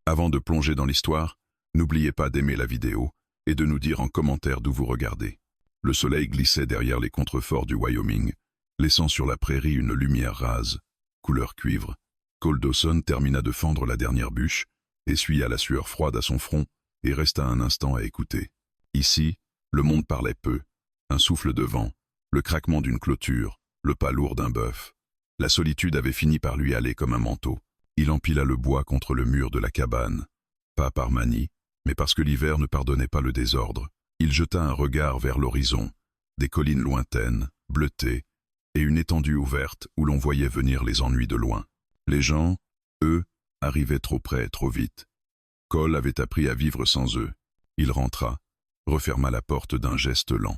Avant de plonger dans l'histoire, n'oubliez pas d'aimer la vidéo et de nous dire en commentaire d'où vous regardez. Le soleil glissait derrière les contreforts du Wyoming, laissant sur la prairie une lumière rase, couleur cuivre. Cole Dawson termina de fendre la dernière bûche, essuya la sueur froide à son front et resta un instant à écouter. Ici, le monde parlait peu. Un souffle de vent, le craquement d'une clôture, le pas lourd d'un bœuf. La solitude avait fini par lui aller comme un manteau. Il empila le bois contre le mur de la cabane. Pas par manie, mais parce que l'hiver ne pardonnait pas le désordre. Il jeta un regard vers l'horizon, des collines lointaines, bleutées, et une étendue ouverte où l'on voyait venir les ennuis de loin. Les gens, eux, arrivaient trop près, trop vite. Cole avait appris à vivre sans eux. Il rentra, referma la porte d'un geste lent.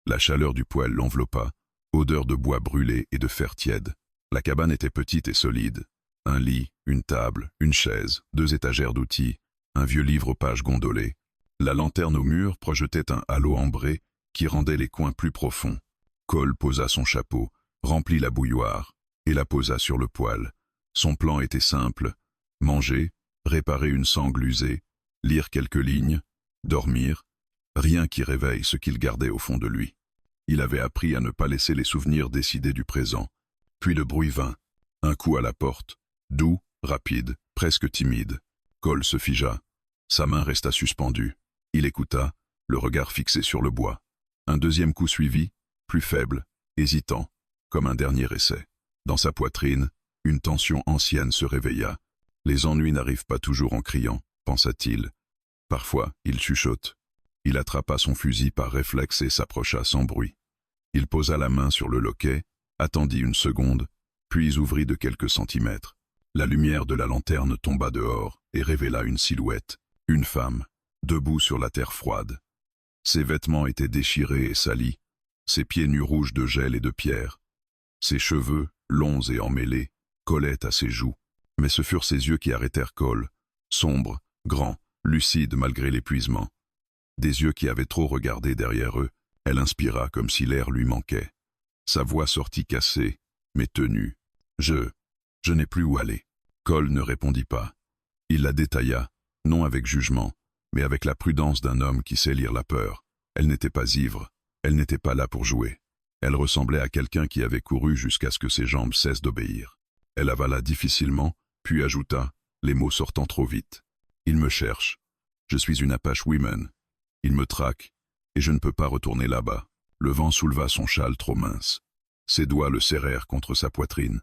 La chaleur du poêle l'enveloppa, odeur de bois brûlé et de fer tiède. La cabane était petite et solide. Un lit, une table, une chaise, 2 étagères d'outils, un vieux livre aux pages gondolées. La lanterne au mur projetait un halo ambré qui rendait les coins plus profonds. Cole posa son chapeau, remplit la bouilloire et la posa sur le poêle. Son plan était simple: manger, réparer une sangle usée, lire quelques lignes, dormir, rien qui réveille ce qu'il gardait au fond de lui. Il avait appris à ne pas laisser les souvenirs décider du présent. Puis le bruit vint, un coup à la porte, doux, rapide, presque timide. Cole se figea, sa main resta suspendue. Il écouta, le regard fixé sur le bois. Un deuxième coup suivit, plus faible, hésitant, comme un dernier essai. Dans sa poitrine, une tension ancienne se réveilla. Les ennuis n'arrivent pas toujours en criant, pensa-t-il. Parfois, il chuchote. Il attrapa son fusil par réflexe et s'approcha sans bruit. Il posa la main sur le loquet, attendit une seconde, puis ouvrit de quelques centimètres. La lumière de la lanterne tomba dehors et révéla une silhouette, une femme, debout sur la terre froide. Ses vêtements étaient déchirés et salis, ses pieds nus rouges de gel et de pierre. Ses cheveux, longs et emmêlés, collaient à ses joues, mais ce furent ses yeux qui arrêtèrent Cole, sombres, grands, lucides malgré l'épuisement. Des yeux qui avaient trop regardé derrière eux, elle inspira comme si l'air lui manquait. Sa voix sortit cassée, mais tenue. Je n'ai plus où aller. Cole ne répondit pas. Il la détailla, non avec jugement, mais avec la prudence d'un homme qui sait lire la peur. Elle n'était pas ivre, elle n'était pas là pour jouer. Elle ressemblait à quelqu'un qui avait couru jusqu'à ce que ses jambes cessent d'obéir. Elle avala difficilement, puis ajouta, les mots sortant trop vite. Il me cherche. Je suis une Apache Woman. Il me traque, et je ne peux pas retourner là-bas. Le vent souleva son châle trop mince. Ses doigts le serrèrent contre sa poitrine.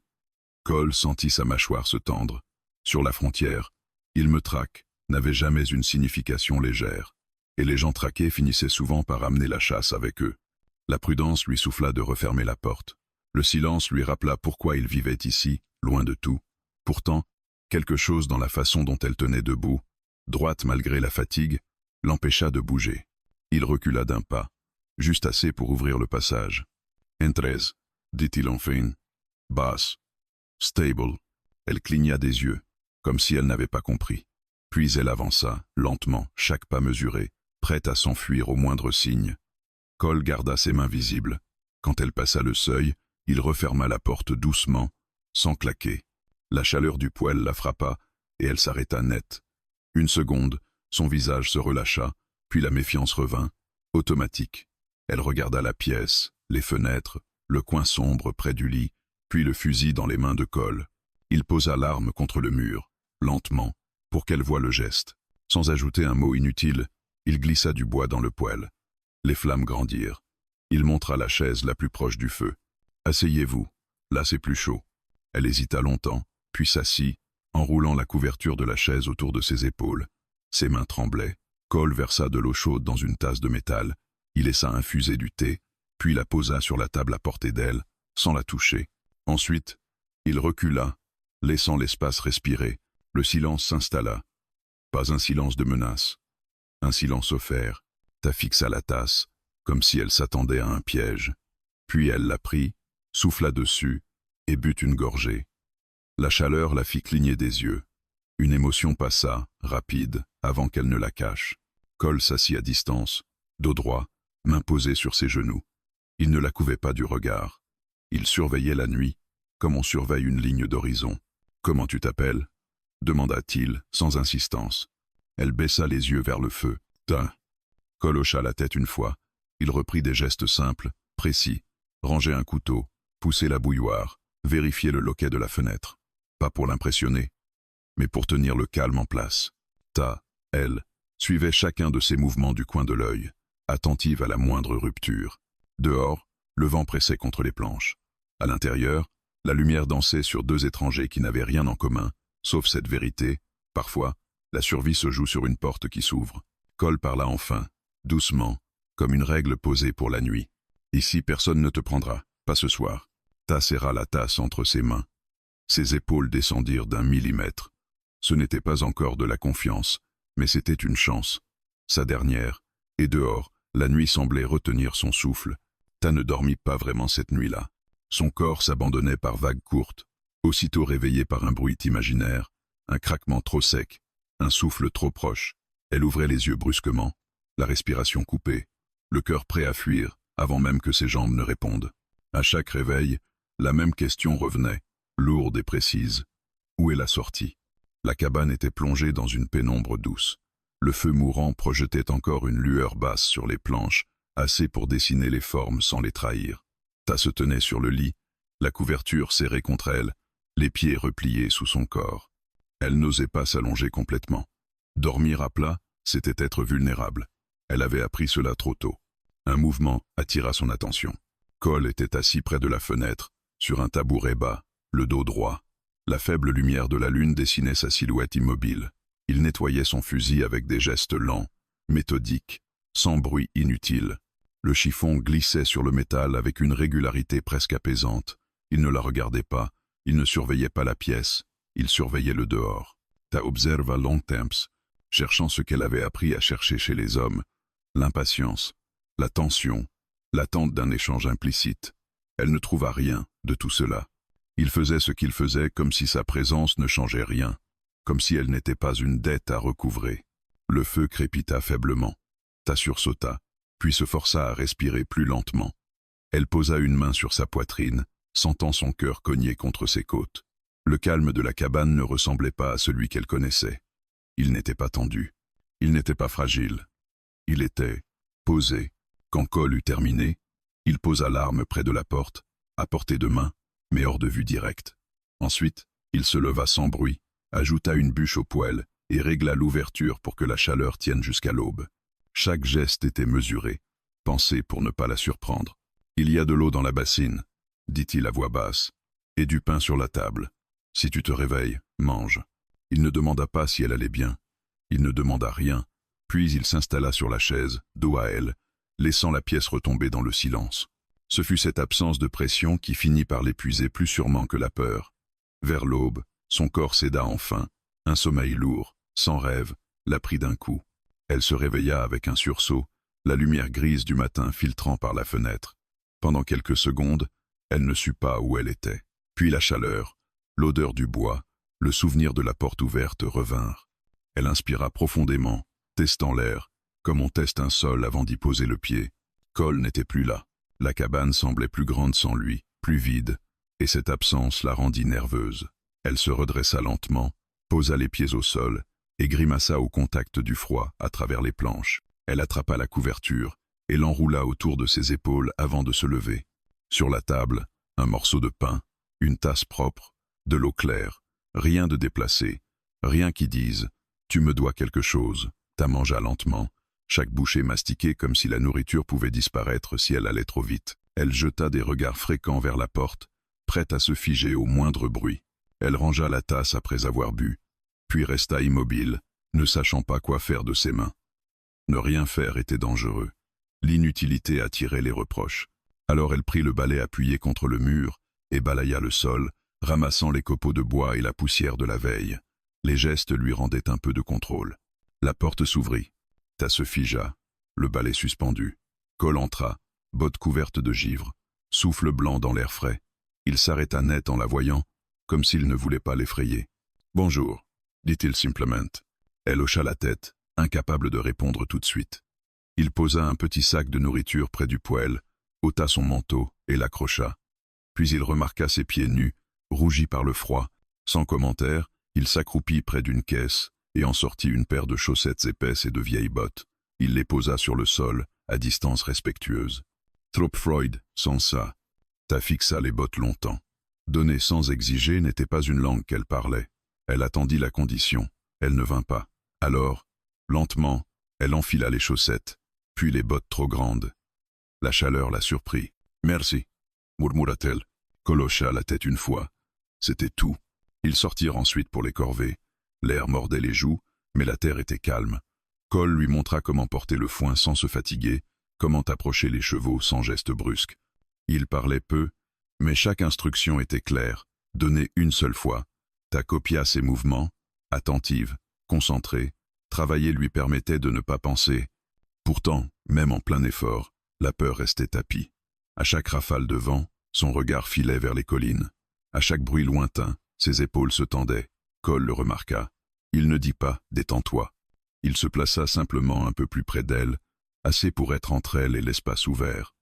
Cole sentit sa mâchoire se tendre. Sur la frontière, il me traque n'avait jamais une signification légère, et les gens traqués finissaient souvent par amener la chasse avec eux. La prudence lui souffla de refermer la porte. Le silence lui rappela pourquoi il vivait ici, loin de tout. Pourtant, quelque chose dans la façon dont elle tenait debout, droite malgré la fatigue, l'empêcha de bouger. Il recula d'un pas, juste assez pour ouvrir le passage. « Entrez », dit-il enfin, basse. « Stable ». Elle cligna des yeux, comme si elle n'avait pas compris. Puis elle avança, lentement, chaque pas mesuré, prête à s'enfuir au moindre signe. Cole garda ses mains visibles. Quand elle passa le seuil, il referma la porte doucement, sans claquer. La chaleur du poêle la frappa, et elle s'arrêta net. Une seconde, son visage se relâcha, puis la méfiance revint, automatique. Elle regarda la pièce, les fenêtres, le coin sombre près du lit, puis le fusil dans les mains de Cole. Il posa l'arme contre le mur, lentement, pour qu'elle voie le geste. Sans ajouter un mot inutile, il glissa du bois dans le poêle. Les flammes grandirent. Il montra la chaise la plus proche du feu. « Asseyez-vous, là c'est plus chaud. » Elle hésita longtemps, puis s'assit, enroulant la couverture de la chaise autour de ses épaules. Ses mains tremblaient. Cole versa de l'eau chaude dans une tasse de métal. Il laissa infuser du thé, puis la posa sur la table à portée d'elle, sans la toucher. Ensuite, il recula, laissant l'espace respirer. Le silence s'installa. Pas un silence de menace. Un silence offert, fixa la tasse, comme si elle s'attendait à un piège. Puis elle la prit, souffla dessus, et but une gorgée. La chaleur la fit cligner des yeux. Une émotion passa, rapide, avant qu'elle ne la cache. Cole s'assit à distance, dos droit, main posée sur ses genoux. Il ne la couvait pas du regard. Il surveillait la nuit, comme on surveille une ligne d'horizon. « Comment tu t'appelles » demanda-t-il, sans insistance. Elle baissa les yeux vers le feu. Ta. Cole hocha la tête une fois. Il reprit des gestes simples, précis. Ranger un couteau, pousser la bouilloire, vérifier le loquet de la fenêtre. Pas pour l'impressionner, mais pour tenir le calme en place. Ta, elle, suivait chacun de ses mouvements du coin de l'œil, attentive à la moindre rupture. Dehors, le vent pressait contre les planches. À l'intérieur, la lumière dansait sur deux étrangers qui n'avaient rien en commun, sauf cette vérité. Parfois, la survie se joue sur une porte qui s'ouvre. Cole parla enfin, doucement, comme une règle posée pour la nuit. Ici, personne ne te prendra, pas ce soir. Ta serra la tasse entre ses mains. Ses épaules descendirent d'1 millimètre. Ce n'était pas encore de la confiance, mais c'était une chance. Sa dernière, et dehors, la nuit semblait retenir son souffle. Ta ne dormit pas vraiment cette nuit-là. Son corps s'abandonnait par vagues courtes, aussitôt réveillé par un bruit imaginaire, un craquement trop sec, un souffle trop proche. Elle ouvrait les yeux brusquement, la respiration coupée, le cœur prêt à fuir, avant même que ses jambes ne répondent. À chaque réveil, la même question revenait, lourde et précise. Où est la sortie? La cabane était plongée dans une pénombre douce. Le feu mourant projetait encore une lueur basse sur les planches, assez pour dessiner les formes sans les trahir. Ta se tenait sur le lit, la couverture serrée contre elle, les pieds repliés sous son corps. Elle n'osait pas s'allonger complètement. Dormir à plat, c'était être vulnérable. Elle avait appris cela trop tôt. Un mouvement attira son attention. Cole était assis près de la fenêtre, sur un tabouret bas, le dos droit. La faible lumière de la lune dessinait sa silhouette immobile. Il nettoyait son fusil avec des gestes lents, méthodiques, sans bruit inutile. Le chiffon glissait sur le métal avec une régularité presque apaisante. Il ne la regardait pas, il ne surveillait pas la pièce, il surveillait le dehors. Ta observa long temps, cherchant ce qu'elle avait appris à chercher chez les hommes, l'impatience, la tension, l'attente d'un échange implicite. Elle ne trouva rien de tout cela. Il faisait ce qu'il faisait comme si sa présence ne changeait rien, comme si elle n'était pas une dette à recouvrer. Le feu crépita faiblement. Ta sursauta, puis se força à respirer plus lentement. Elle posa une main sur sa poitrine, sentant son cœur cogner contre ses côtes. Le calme de la cabane ne ressemblait pas à celui qu'elle connaissait. Il n'était pas tendu. Il n'était pas fragile. Il était posé. Quand Cole eut terminé, il posa l'arme près de la porte, à portée de main, mais hors de vue directe. Ensuite, il se leva sans bruit, ajouta une bûche au poêle et régla l'ouverture pour que la chaleur tienne jusqu'à l'aube. Chaque geste était mesuré, pensé pour ne pas la surprendre. « Il y a de l'eau dans la bassine », dit-il à voix basse, « et du pain sur la table. Si tu te réveilles, mange. » Il ne demanda pas si elle allait bien. Il ne demanda rien, puis il s'installa sur la chaise, dos à elle, laissant la pièce retomber dans le silence. Ce fut cette absence de pression qui finit par l'épuiser plus sûrement que la peur. Vers l'aube, son corps céda enfin, un sommeil lourd, sans rêve, la prit d'un coup. Elle se réveilla avec un sursaut, la lumière grise du matin filtrant par la fenêtre. Pendant quelques secondes, elle ne sut pas où elle était. Puis la chaleur, l'odeur du bois, le souvenir de la porte ouverte revinrent. Elle inspira profondément, testant l'air, comme on teste un sol avant d'y poser le pied. Cole n'était plus là. La cabane semblait plus grande sans lui, plus vide, et cette absence la rendit nerveuse. Elle se redressa lentement, posa les pieds au sol, et grimaça au contact du froid à travers les planches. Elle attrapa la couverture et l'enroula autour de ses épaules avant de se lever. Sur la table, un morceau de pain, une tasse propre, de l'eau claire, rien de déplacé, rien qui dise « tu me dois quelque chose ». Ta mangea lentement, chaque bouchée mastiquée comme si la nourriture pouvait disparaître si elle allait trop vite. Elle jeta des regards fréquents vers la porte, prête à se figer au moindre bruit. Elle rangea la tasse après avoir bu, puis resta immobile, ne sachant pas quoi faire de ses mains. Ne rien faire était dangereux. L'inutilité attirait les reproches. Alors elle prit le balai appuyé contre le mur et balaya le sol, ramassant les copeaux de bois et la poussière de la veille. Les gestes lui rendaient un peu de contrôle. La porte s'ouvrit. Ta se figea, le balai suspendu. Cole entra, bottes couvertes de givre, souffle blanc dans l'air frais. Il s'arrêta net en la voyant, comme s'il ne voulait pas l'effrayer. « Bonjour », dit-il simplement. Elle hocha la tête, incapable de répondre tout de suite. Il posa un petit sac de nourriture près du poêle, ôta son manteau et l'accrocha. Puis il remarqua ses pieds nus, rougis par le froid. Sans commentaire, Il s'accroupit près d'une caisse et en sortit une paire de chaussettes épaisses et de vieilles bottes. Il les posa sur le sol, à distance respectueuse. Trop Freud, sans ça. Ta fixa les bottes longtemps. Donner sans exiger n'était pas une langue qu'elle parlait. Elle attendit la condition. Elle ne vint pas. Alors, lentement, elle enfila les chaussettes, puis les bottes trop grandes. La chaleur la surprit. Merci, murmura-t-elle. Cole hocha la tête une fois. C'était tout. Ils sortirent ensuite pour les corvées. L'air mordait les joues, mais la terre était calme. Cole lui montra comment porter le foin sans se fatiguer, comment approcher les chevaux sans geste brusque. Il parlait peu, mais chaque instruction était claire, donnée une seule fois. Ta copia ses mouvements, attentive, concentrée, travailler lui permettait de ne pas penser. Pourtant, même en plein effort, la peur restait tapie. À chaque rafale de vent, son regard filait vers les collines. À chaque bruit lointain, ses épaules se tendaient. Cole le remarqua. Il ne dit pas « détends-toi ». Il se plaça simplement un peu plus près d'elle, assez pour être entre elle et l'espace ouvert.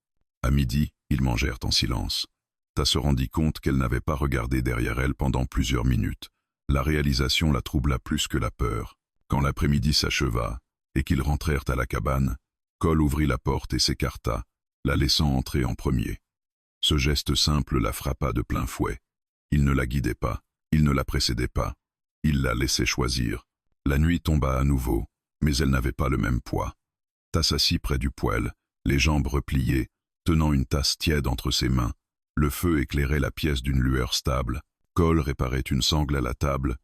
À midi, ils mangèrent en silence. Ta se rendit compte qu'elle n'avait pas regardé derrière elle pendant plusieurs minutes. La réalisation la troubla plus que la peur. Quand l'après-midi s'acheva et qu'ils rentrèrent à la cabane, Cole ouvrit la porte et s'écarta, la laissant entrer en premier. Ce geste simple la frappa de plein fouet. Il ne la guidait pas, il ne la précédait pas. Il la laissait choisir. La nuit tomba à nouveau, mais elle n'avait pas le même poids. Ta s'assit près du poêle, les jambes repliées, tenant une tasse tiède entre ses mains. Le feu éclairait la pièce d'une lueur stable. Cole réparait une sangle à la table,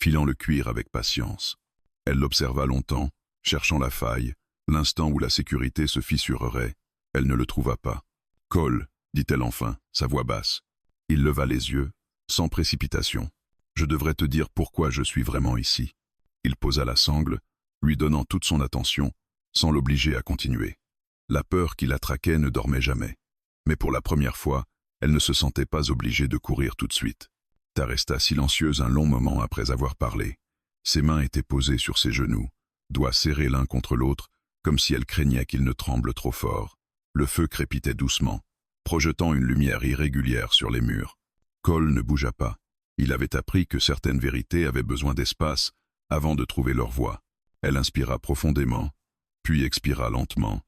filant le cuir avec patience. Elle l'observa longtemps, cherchant la faille, l'instant où la sécurité se fissurerait. Elle ne le trouva pas. « Cole », dit-elle enfin, sa voix basse. Il leva les yeux, sans précipitation. « Je devrais te dire pourquoi je suis vraiment ici. » Il posa la sangle, lui donnant toute son attention, sans l'obliger à continuer. La peur qui la traquait ne dormait jamais. Mais pour la première fois, elle ne se sentait pas obligée de courir tout de suite. Ta resta silencieuse un long moment après avoir parlé. Ses mains étaient posées sur ses genoux, doigts serrés l'un contre l'autre, comme si elle craignait qu'il ne tremble trop fort. Le feu crépitait doucement, projetant une lumière irrégulière sur les murs. Cole ne bougea pas. Il avait appris que certaines vérités avaient besoin d'espace avant de trouver leur voie. Elle inspira profondément, puis expira lentement,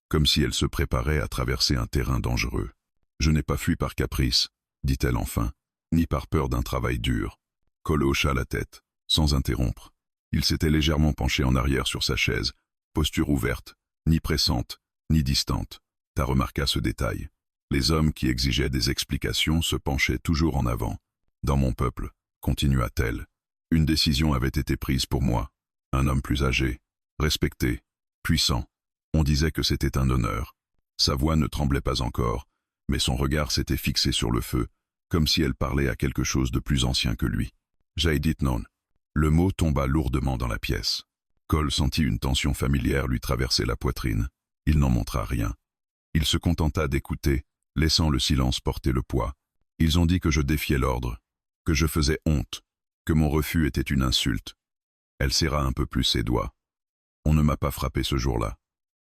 comme si elle se préparait à traverser un terrain dangereux. « Je n'ai pas fui par caprice, » dit-elle enfin, ni par peur d'un travail dur. Cole hocha la tête, sans interrompre. Il s'était légèrement penché en arrière sur sa chaise, posture ouverte, ni pressante, ni distante. Ta remarqua ce détail. Les hommes qui exigeaient des explications se penchaient toujours en avant. « Dans mon peuple, » continua-t-elle, « une décision avait été prise pour moi. Un homme plus âgé, respecté, puissant. On disait que c'était un honneur. » Sa voix ne tremblait pas encore, mais son regard s'était fixé sur le feu, comme si elle parlait à quelque chose de plus ancien que lui. « J'ai dit non. » Le mot tomba lourdement dans la pièce. Cole sentit une tension familière lui traverser la poitrine. Il n'en montra rien. Il se contenta d'écouter, laissant le silence porter le poids. Ils ont dit que je défiais l'ordre, que je faisais honte, que mon refus était une insulte. Elle serra un peu plus ses doigts. On ne m'a pas frappé ce jour-là.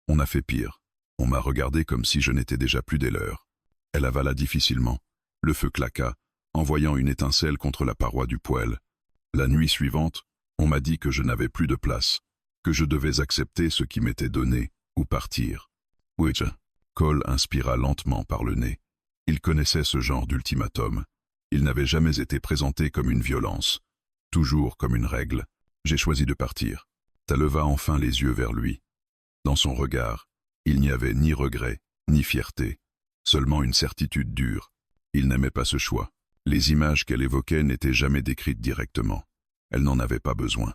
On a fait pire. On m'a regardé comme si je n'étais déjà plus des leurs. Elle avala difficilement. Le feu claqua, envoyant une étincelle contre la paroi du poêle. La nuit suivante, on m'a dit que je n'avais plus de place, que je devais accepter ce qui m'était donné, ou partir. Oui, Cole inspira lentement par le nez. Il connaissait ce genre d'ultimatum. Il n'avait jamais été présenté comme une violence, toujours comme une règle. J'ai choisi de partir. Ta leva enfin les yeux vers lui. Dans son regard, il n'y avait ni regret, ni fierté, seulement une certitude dure. Il n'aimait pas ce choix. Les images qu'elle évoquait n'étaient jamais décrites directement. Elle n'en avait pas besoin.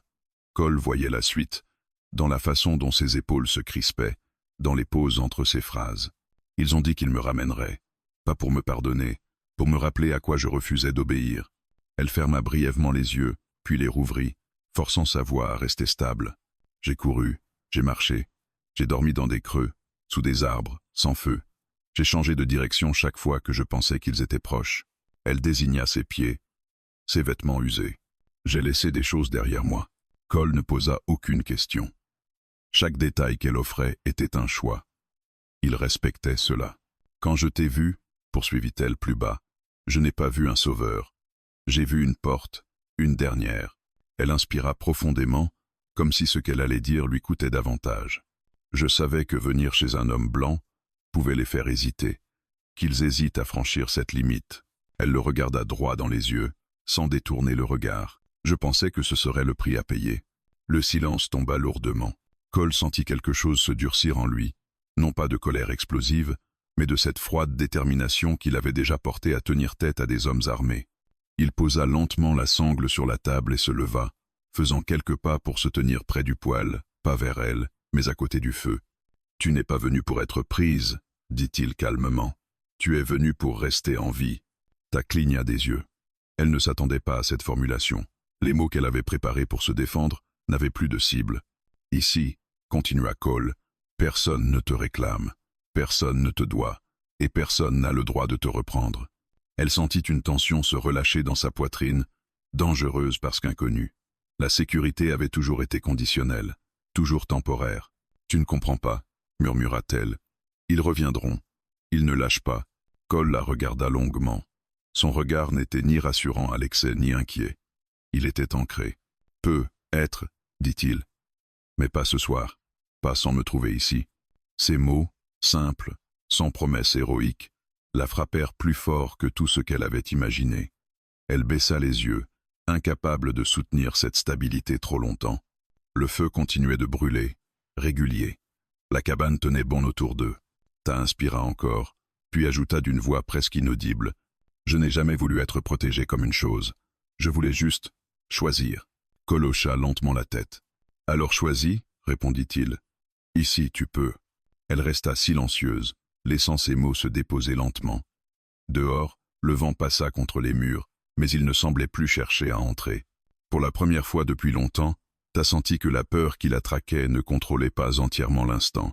Cole voyait la suite, dans la façon dont ses épaules se crispaient, dans les pauses entre ses phrases. Ils ont dit qu'ils me ramèneraient, pas pour me pardonner, pour me rappeler à quoi je refusais d'obéir. Elle ferma brièvement les yeux, puis les rouvrit, forçant sa voix à rester stable. J'ai couru, j'ai marché, j'ai dormi dans des creux, sous des arbres, sans feu. J'ai changé de direction chaque fois que je pensais qu'ils étaient proches. Elle désigna ses pieds, ses vêtements usés. J'ai laissé des choses derrière moi. Cole ne posa aucune question. Chaque détail qu'elle offrait était un choix. Il respectait cela. Quand je t'ai vu, poursuivit-elle plus bas, je n'ai pas vu un sauveur. J'ai vu une porte, Une dernière. Elle inspira profondément, comme si ce qu'elle allait dire lui coûtait davantage. Je savais que venir chez un homme blanc pouvait les faire hésiter, qu'ils hésitent à franchir cette limite. Elle le regarda droit dans les yeux, sans détourner le regard. Je pensais que ce serait le prix à payer. Le silence tomba lourdement. Cole sentit quelque chose se durcir en lui, non pas de colère explosive, mais de cette froide détermination qu'il avait déjà portée à tenir tête à des hommes armés. Il posa lentement la sangle sur la table et se leva, faisant quelques pas pour se tenir près du poêle, pas vers elle, mais à côté du feu. « Tu n'es pas venu pour être prise, » dit-il calmement. « Tu es venu pour rester en vie. » Ta cligna des yeux. Elle ne s'attendait pas à cette formulation. Les mots qu'elle avait préparés pour se défendre n'avaient plus de cible. « Ici, » continua Cole, « personne ne te réclame, personne ne te doit, et personne n'a le droit de te reprendre. » Elle sentit une tension se relâcher dans sa poitrine, dangereuse parce qu'inconnue. La sécurité avait toujours été conditionnelle, toujours temporaire. « Tu ne comprends pas, » murmura-t-elle. « Ils reviendront. Ils ne lâchent pas. » Cole la regarda longuement. Son regard n'était ni rassurant à l'excès ni inquiet. Il était ancré. « Peut être, » dit-il. « Mais pas ce soir, pas sans me trouver ici. » Ces mots, simples, sans promesse héroïque, la frappèrent plus fort que tout ce qu'elle avait imaginé. Elle baissa les yeux, incapable de soutenir cette stabilité trop longtemps. Le feu continuait de brûler, régulier. La cabane tenait bon autour d'eux. Ta inspira encore, puis ajouta d'une voix presque inaudible. « Je n'ai jamais voulu être protégé comme une chose. Je voulais juste choisir. » Cole hocha lentement la tête. « Alors choisis, » répondit-il. « Ici, tu peux. » Elle resta silencieuse, laissant ses mots se déposer lentement. Dehors, le vent passa contre les murs, mais il ne semblait plus chercher à entrer. Pour la première fois depuis longtemps, t'as senti que la peur qui la traquait ne contrôlait pas entièrement l'instant.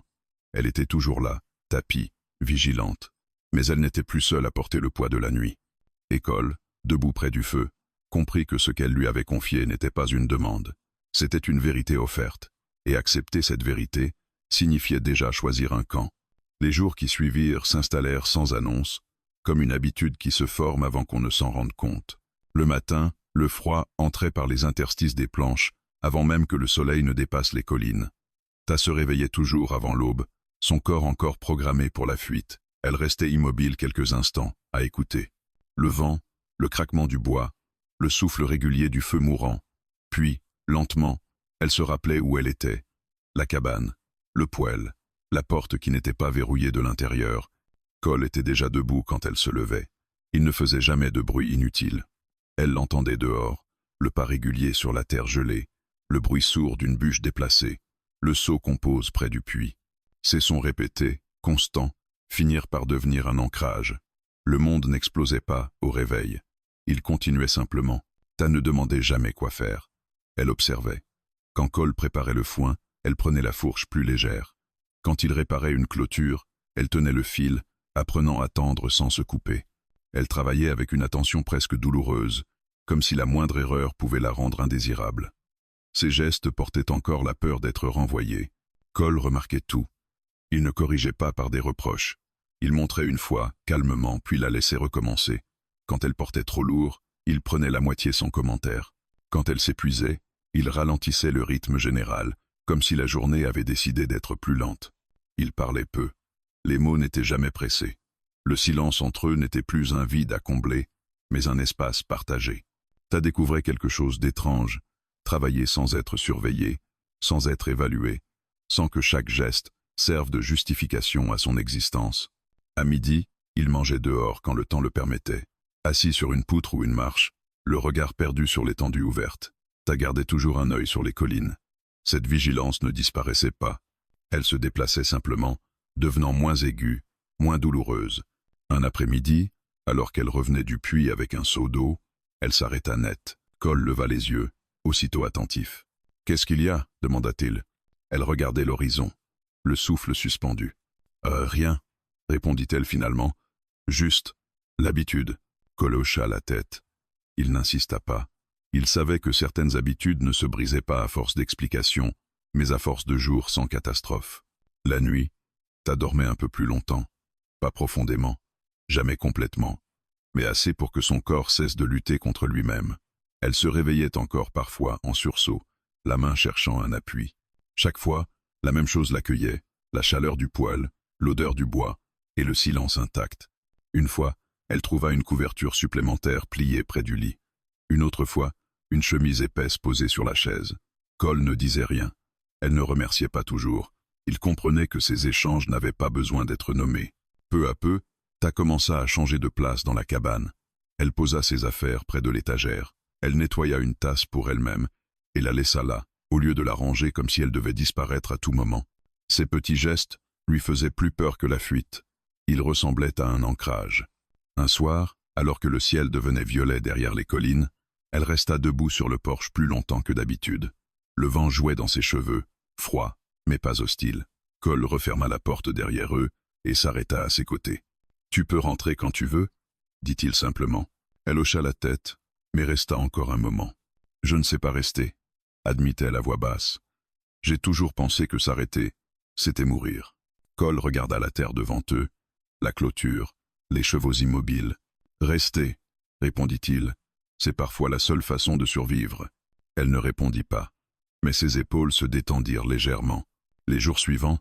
Elle était toujours là, tapie, vigilante. Mais elle n'était plus seule à porter le poids de la nuit. Et Cole, debout près du feu, comprit que ce qu'elle lui avait confié n'était pas une demande. C'était une vérité offerte, et accepter cette vérité signifiait déjà choisir un camp. Les jours qui suivirent s'installèrent sans annonce, comme une habitude qui se forme avant qu'on ne s'en rende compte. Le matin, le froid entrait par les interstices des planches, avant même que le soleil ne dépasse les collines. Ta se réveillait toujours avant l'aube, son corps encore programmé pour la fuite. Elle restait immobile quelques instants, à écouter. Le vent, le craquement du bois, le souffle régulier du feu mourant. Puis, lentement, elle se rappelait où elle était. La cabane, le poêle, la porte qui n'était pas verrouillée de l'intérieur. Cole était déjà debout quand elle se levait. Il ne faisait jamais de bruit inutile. Elle l'entendait dehors, le pas régulier sur la terre gelée, le bruit sourd d'une bûche déplacée, le seau qu'on pose près du puits. Ces sons répétés, constants, finirent par devenir un ancrage. Le monde n'explosait pas au réveil. Il continuait simplement. Ta ne demandait jamais quoi faire. Elle observait. Quand Cole préparait le foin, elle prenait la fourche plus légère. Quand il réparait une clôture, elle tenait le fil, apprenant à tendre sans se couper. Elle travaillait avec une attention presque douloureuse, comme si la moindre erreur pouvait la rendre indésirable. Ses gestes portaient encore la peur d'être renvoyés. Cole remarquait tout. Il ne corrigeait pas par des reproches. Il montrait une fois, calmement, puis la laissait recommencer. Quand elle portait trop lourd, il prenait la moitié sans commentaire. Quand elle s'épuisait, il ralentissait le rythme général, comme si la journée avait décidé d'être plus lente. Il parlait peu. Les mots n'étaient jamais pressés. Le silence entre eux n'était plus un vide à combler, mais un espace partagé. Ta découvrait quelque chose d'étrange, travailler sans être surveillé, sans être évalué, sans que chaque geste serve de justification à son existence. À midi, il mangeait dehors quand le temps le permettait. Assis sur une poutre ou une marche, le regard perdu sur l'étendue ouverte, Ta gardait toujours un œil sur les collines. Cette vigilance ne disparaissait pas. Elle se déplaçait simplement, devenant moins aiguë, moins douloureuse. Un après-midi, alors qu'elle revenait du puits avec un seau d'eau, elle s'arrêta net. Cole leva les yeux, aussitôt attentif. « Qu'est-ce qu'il y a » demanda-t-il. Elle regardait l'horizon, le souffle suspendu. « Rien » répondit-elle finalement. « Juste, l'habitude. » Cole hocha la tête. Il n'insista pas. Il savait que certaines habitudes ne se brisaient pas à force d'explications, mais à force de jours sans catastrophe. La nuit, Ta dormait un peu plus longtemps. Pas profondément, jamais complètement, mais assez pour que son corps cesse de lutter contre lui-même. Elle se réveillait encore parfois en sursaut, la main cherchant un appui. Chaque fois, la même chose l'accueillait, la chaleur du poêle, l'odeur du bois et le silence intact. Une fois, elle trouva une couverture supplémentaire pliée près du lit. Une autre fois, une chemise épaisse posée sur la chaise. Cole ne disait rien. Elle ne remerciait pas toujours. Il comprenait que ces échanges n'avaient pas besoin d'être nommés. Peu à peu, Ta commença à changer de place dans la cabane. Elle posa ses affaires près de l'étagère. Elle nettoya une tasse pour elle-même et la laissa là, au lieu de la ranger comme si elle devait disparaître à tout moment. Ces petits gestes lui faisaient plus peur que la fuite. Ils ressemblaient à un ancrage. Un soir, alors que le ciel devenait violet derrière les collines, elle resta debout sur le porche plus longtemps que d'habitude. Le vent jouait dans ses cheveux, froid, mais pas hostile. Cole referma la porte derrière eux et s'arrêta à ses côtés. « Tu peux rentrer quand tu veux » dit-il simplement. Elle hocha la tête, mais resta encore un moment. « Je ne sais pas rester » admit-elle à voix basse. « J'ai toujours pensé que s'arrêter, c'était mourir. » Cole regarda la terre devant eux, la clôture, les chevaux immobiles. « Restez, répondit-il. C'est parfois la seule façon de survivre. » Elle ne répondit pas, mais ses épaules se détendirent légèrement. Les jours suivants,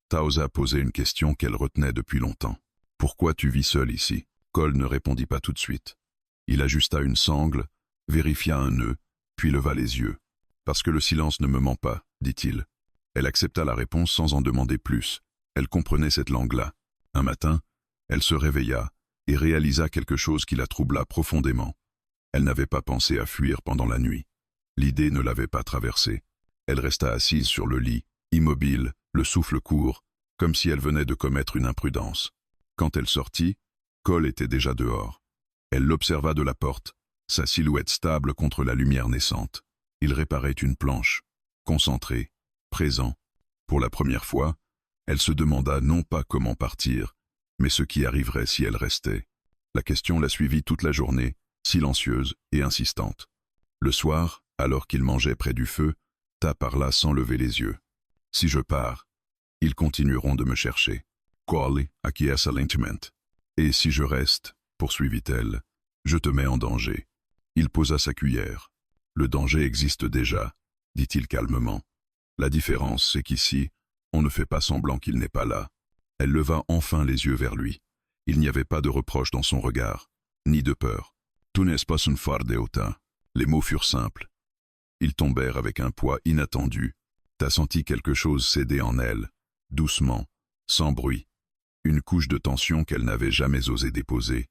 Ta osa poser une question qu'elle retenait depuis longtemps. « Pourquoi tu vis seul ici ?» Cole ne répondit pas tout de suite. Il ajusta une sangle, vérifia un nœud, puis leva les yeux. « Parce que le silence ne me ment pas, dit-il. » Elle accepta la réponse sans en demander plus. Elle comprenait cette langue-là. Un matin, elle se réveilla et réalisa quelque chose qui la troubla profondément. Elle n'avait pas pensé à fuir pendant la nuit. L'idée ne l'avait pas traversée. Elle resta assise sur le lit, immobile, le souffle court, comme si elle venait de commettre une imprudence. Quand elle sortit, Cole était déjà dehors. Elle l'observa de la porte, sa silhouette stable contre la lumière naissante. Il réparait une planche, concentré, présent. Pour la première fois, elle se demanda non pas comment partir, mais ce qui arriverait si elle restait. La question la suivit toute la journée, silencieuse et insistante. Le soir, alors qu'il mangeait près du feu, Ta parla sans lever les yeux. « Si je pars, ils continueront de me chercher. » Cole acquiesça lentement. « Et si je reste, poursuivit-elle, je te mets en danger. » Il posa sa cuillère. « Le danger existe déjà, dit-il calmement. La différence, c'est qu'ici, on ne fait pas semblant qu'il n'est pas là. » Elle leva enfin les yeux vers lui. Il n'y avait pas de reproche dans son regard, ni de peur. « Tu n'es pas un fardeauta. » Les mots furent simples. Ils tombèrent avec un poids inattendu. T'as senti quelque chose céder en elle, doucement, sans bruit. Une couche de tension qu'elle n'avait jamais osé déposer.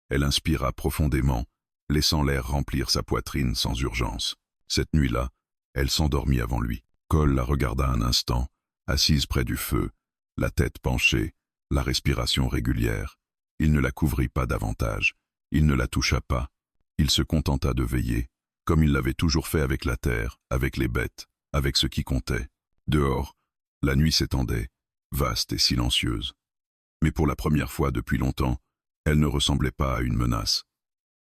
Elle inspira profondément, laissant l'air remplir sa poitrine sans urgence. Cette nuit-là, elle s'endormit avant lui. Cole la regarda un instant, assise près du feu, la tête penchée, la respiration régulière. Il ne la couvrit pas davantage. Il ne la toucha pas. Il se contenta de veiller, comme il l'avait toujours fait avec la terre, avec les bêtes, avec ce qui comptait. Dehors, la nuit s'étendait, vaste et silencieuse. Mais pour la première fois depuis longtemps, elle ne ressemblait pas à une menace.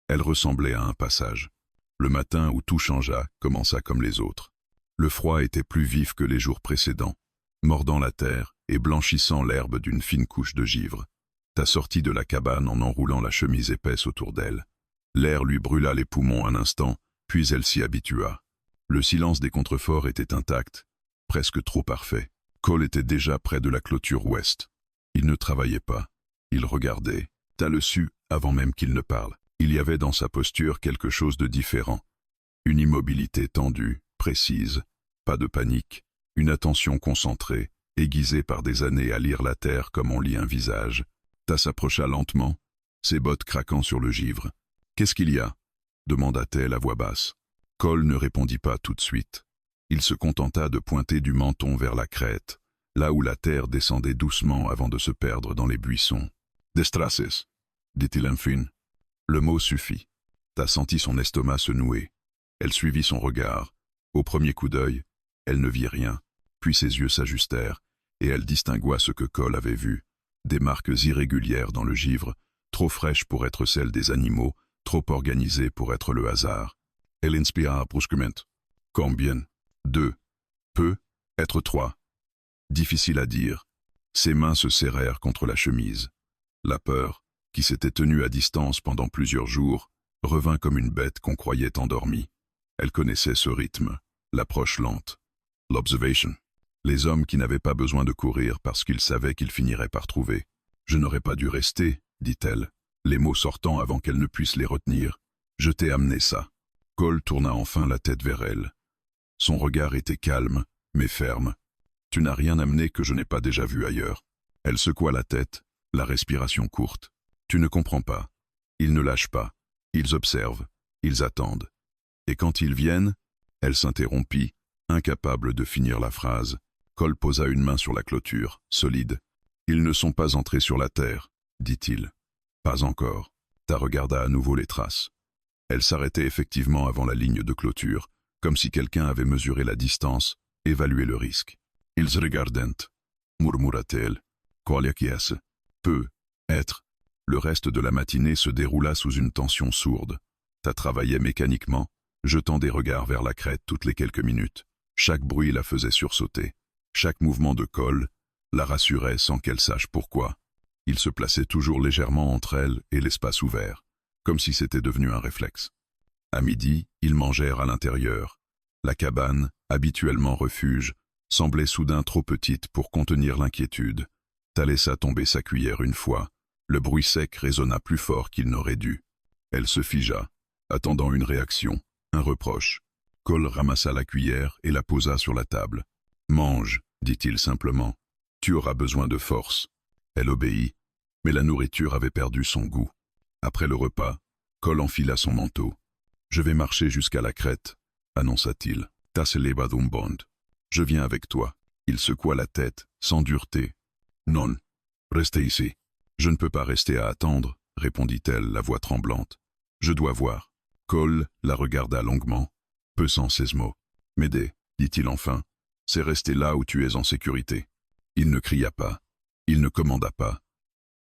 Elle ressemblait à un passage. Le matin où tout changea commença comme les autres. Le froid était plus vif que les jours précédents, mordant la terre et blanchissant l'herbe d'une fine couche de givre. Ta sortit de la cabane en enroulant la chemise épaisse autour d'elle. L'air lui brûla les poumons un instant, puis elle s'y habitua. Le silence des contreforts était intact, presque trop parfait. Cole était déjà près de la clôture ouest. Il ne travaillait pas. Il regardait. Ta le sut avant même qu'il ne parle. Il y avait dans sa posture quelque chose de différent. Une immobilité tendue, précise, pas de panique, une attention concentrée, aiguisée par des années à lire la terre comme on lit un visage. Ta s'approcha lentement, ses bottes craquant sur le givre. « Qu'est-ce qu'il y a » demanda-t-elle à voix basse. Cole ne répondit pas tout de suite. Il se contenta de pointer du menton vers la crête, là où la terre descendait doucement avant de se perdre dans les buissons. « Destraces » dit-il enfin. Le mot suffit. Ta sentit son estomac se nouer. Elle suivit son regard. Au premier coup d'œil, elle ne vit rien. Puis ses yeux s'ajustèrent, et elle distingua ce que Cole avait vu. Des marques irrégulières dans le givre, trop fraîches pour être celles des animaux, trop organisées pour être le hasard. Elle inspira brusquement. « Combien ?»« 2. Peu, être 3. » Difficile à dire. Ses mains se serrèrent contre la chemise. La peur, qui s'était tenue à distance pendant plusieurs jours, revint comme une bête qu'on croyait endormie. Elle connaissait ce rythme, l'approche lente, l'observation. Les hommes qui n'avaient pas besoin de courir parce qu'ils savaient qu'ils finiraient par trouver. « Je n'aurais pas dû rester, » dit-elle, les mots sortant avant qu'elle ne puisse les retenir. « Je t'ai amené ça. » Cole tourna enfin la tête vers elle. Son regard était calme, mais ferme. « Tu n'as rien amené que je n'ai pas déjà vu ailleurs. » Elle secoua la tête, la respiration courte. « Tu ne comprends pas. Ils ne lâchent pas. Ils observent. Ils attendent. » Et quand ils viennent, elle s'interrompit, incapable de finir la phrase. Cole posa une main sur la clôture, solide. « Ils ne sont pas entrés sur la terre, » dit-il. « Pas encore. » Ta regarda à nouveau les traces. Elle s'arrêtait effectivement avant la ligne de clôture, comme si quelqu'un avait mesuré la distance, évalué le risque. « Ils regardent, » murmura-t-elle. « Qualia quies. » Peut être. Le reste de la matinée se déroula sous une tension sourde. Ta travaillait mécaniquement, jetant des regards vers la crête toutes les quelques minutes. Chaque bruit la faisait sursauter. Chaque mouvement de Cole la rassurait sans qu'elle sache pourquoi. Il se plaçait toujours légèrement entre elle et l'espace ouvert, comme si c'était devenu un réflexe. À midi, ils mangèrent à l'intérieur. La cabane, habituellement refuge, semblait soudain trop petite pour contenir l'inquiétude. Ta laissa tomber sa cuillère une fois. Le bruit sec résonna plus fort qu'il n'aurait dû. Elle se figea, attendant une réaction, un reproche. Cole ramassa la cuillère et la posa sur la table. « Mange, » dit-il simplement. « Tu auras besoin de force. » Elle obéit, mais la nourriture avait perdu son goût. Après le repas, Cole enfila son manteau. « Je vais marcher jusqu'à la crête, » annonça-t-il. « Tasseleba bond. Je viens avec toi. » Il secoua la tête, sans dureté. « Non, restez ici. »« Je ne peux pas rester à attendre, » répondit-elle, la voix tremblante. « Je dois voir. » Cole la regarda longuement, pesant ses mots. « M'aider, » dit-il enfin. « C'est rester là où tu es en sécurité. » Il ne cria pas. Il ne commanda pas.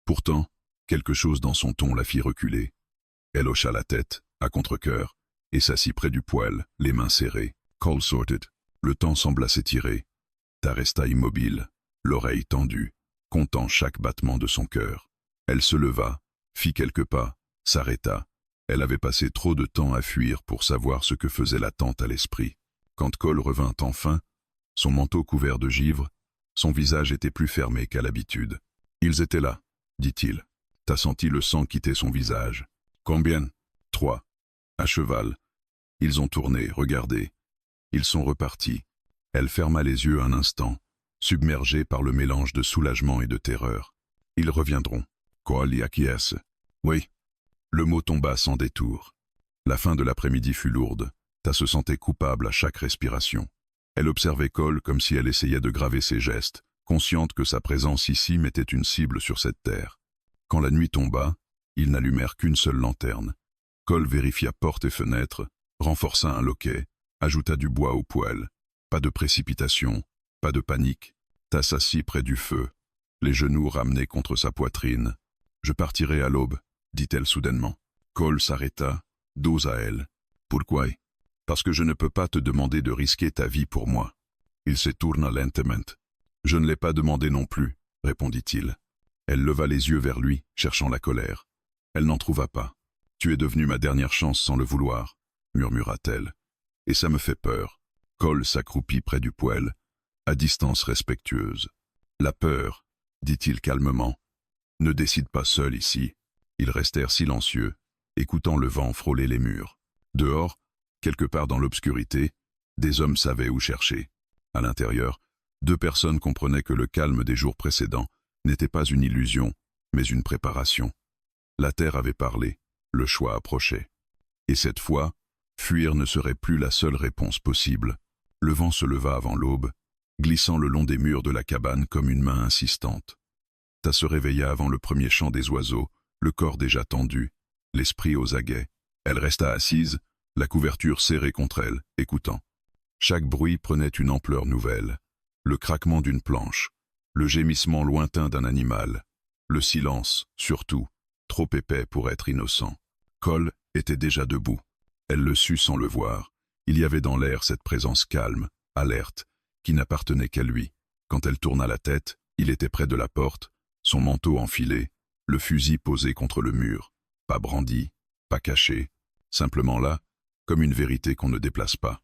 Pourtant, quelque chose dans son ton la fit reculer. Elle hocha la tête, à contre-cœur, et s'assit près du poêle, les mains serrées. Cole sorted. Le temps sembla s'étirer. Ta resta immobile, l'oreille tendue, comptant chaque battement de son cœur. Elle se leva, fit quelques pas, s'arrêta. Elle avait passé trop de temps à fuir pour savoir ce que faisait l'attente à l'esprit. Quand Cole revint enfin, son manteau couvert de givre, son visage était plus fermé qu'à l'habitude. « Ils étaient là, » dit-il. « T'as senti le sang quitter son visage. »« Combien ?»« 3. À cheval. Ils ont tourné, regardé. Ils sont repartis. » Elle ferma les yeux un instant, submergée par le mélange de soulagement et de terreur. « Ils reviendront. »« Qualia quies. »« Oui. » Le mot tomba sans détour. La fin de l'après-midi fut lourde. Ta se sentait coupable à chaque respiration. Elle observait Cole comme si elle essayait de graver ses gestes, consciente que sa présence ici mettait une cible sur cette terre. Quand la nuit tomba, ils n'allumèrent qu'une seule lanterne. Cole vérifia porte et fenêtre, renforça un loquet, ajouta du bois au poêle. Pas de précipitation, pas de panique. Ta s'assit près du feu, les genoux ramenés contre sa poitrine. « Je partirai à l'aube, » dit-elle soudainement. Cole s'arrêta, dos à elle. « Pourquoi ?»« Parce que je ne peux pas te demander de risquer ta vie pour moi. » Il se tourna lentement. « Je ne l'ai pas demandé non plus, » répondit-il. Elle leva les yeux vers lui, cherchant la colère. Elle n'en trouva pas. « Tu es devenu ma dernière chance sans le vouloir, » murmura-t-elle. « Et ça me fait peur. » Cole s'accroupit près du poêle, à distance respectueuse. « La peur, » dit-il calmement, « ne décide pas seul ici. » Ils restèrent silencieux, écoutant le vent frôler les murs. Dehors, quelque part dans l'obscurité, des hommes savaient où chercher. À l'intérieur, 2 personnes comprenaient que le calme des jours précédents n'était pas une illusion, mais une préparation. La terre avait parlé, le choix approchait. Et cette fois, fuir ne serait plus la seule réponse possible. Le vent se leva avant l'aube, glissant le long des murs de la cabane comme une main insistante. Ta se réveilla avant le premier chant des oiseaux, le corps déjà tendu, l'esprit aux aguets. Elle resta assise, la couverture serrée contre elle, écoutant. Chaque bruit prenait une ampleur nouvelle. Le craquement d'une planche, le gémissement lointain d'un animal, le silence, surtout, trop épais pour être innocent. Cole était déjà debout. Elle le sut sans le voir. Il y avait dans l'air cette présence calme, alerte, qui n'appartenait qu'à lui. Quand elle tourna la tête, il était près de la porte, son manteau enfilé, le fusil posé contre le mur, pas brandi, pas caché, simplement là, comme une vérité qu'on ne déplace pas.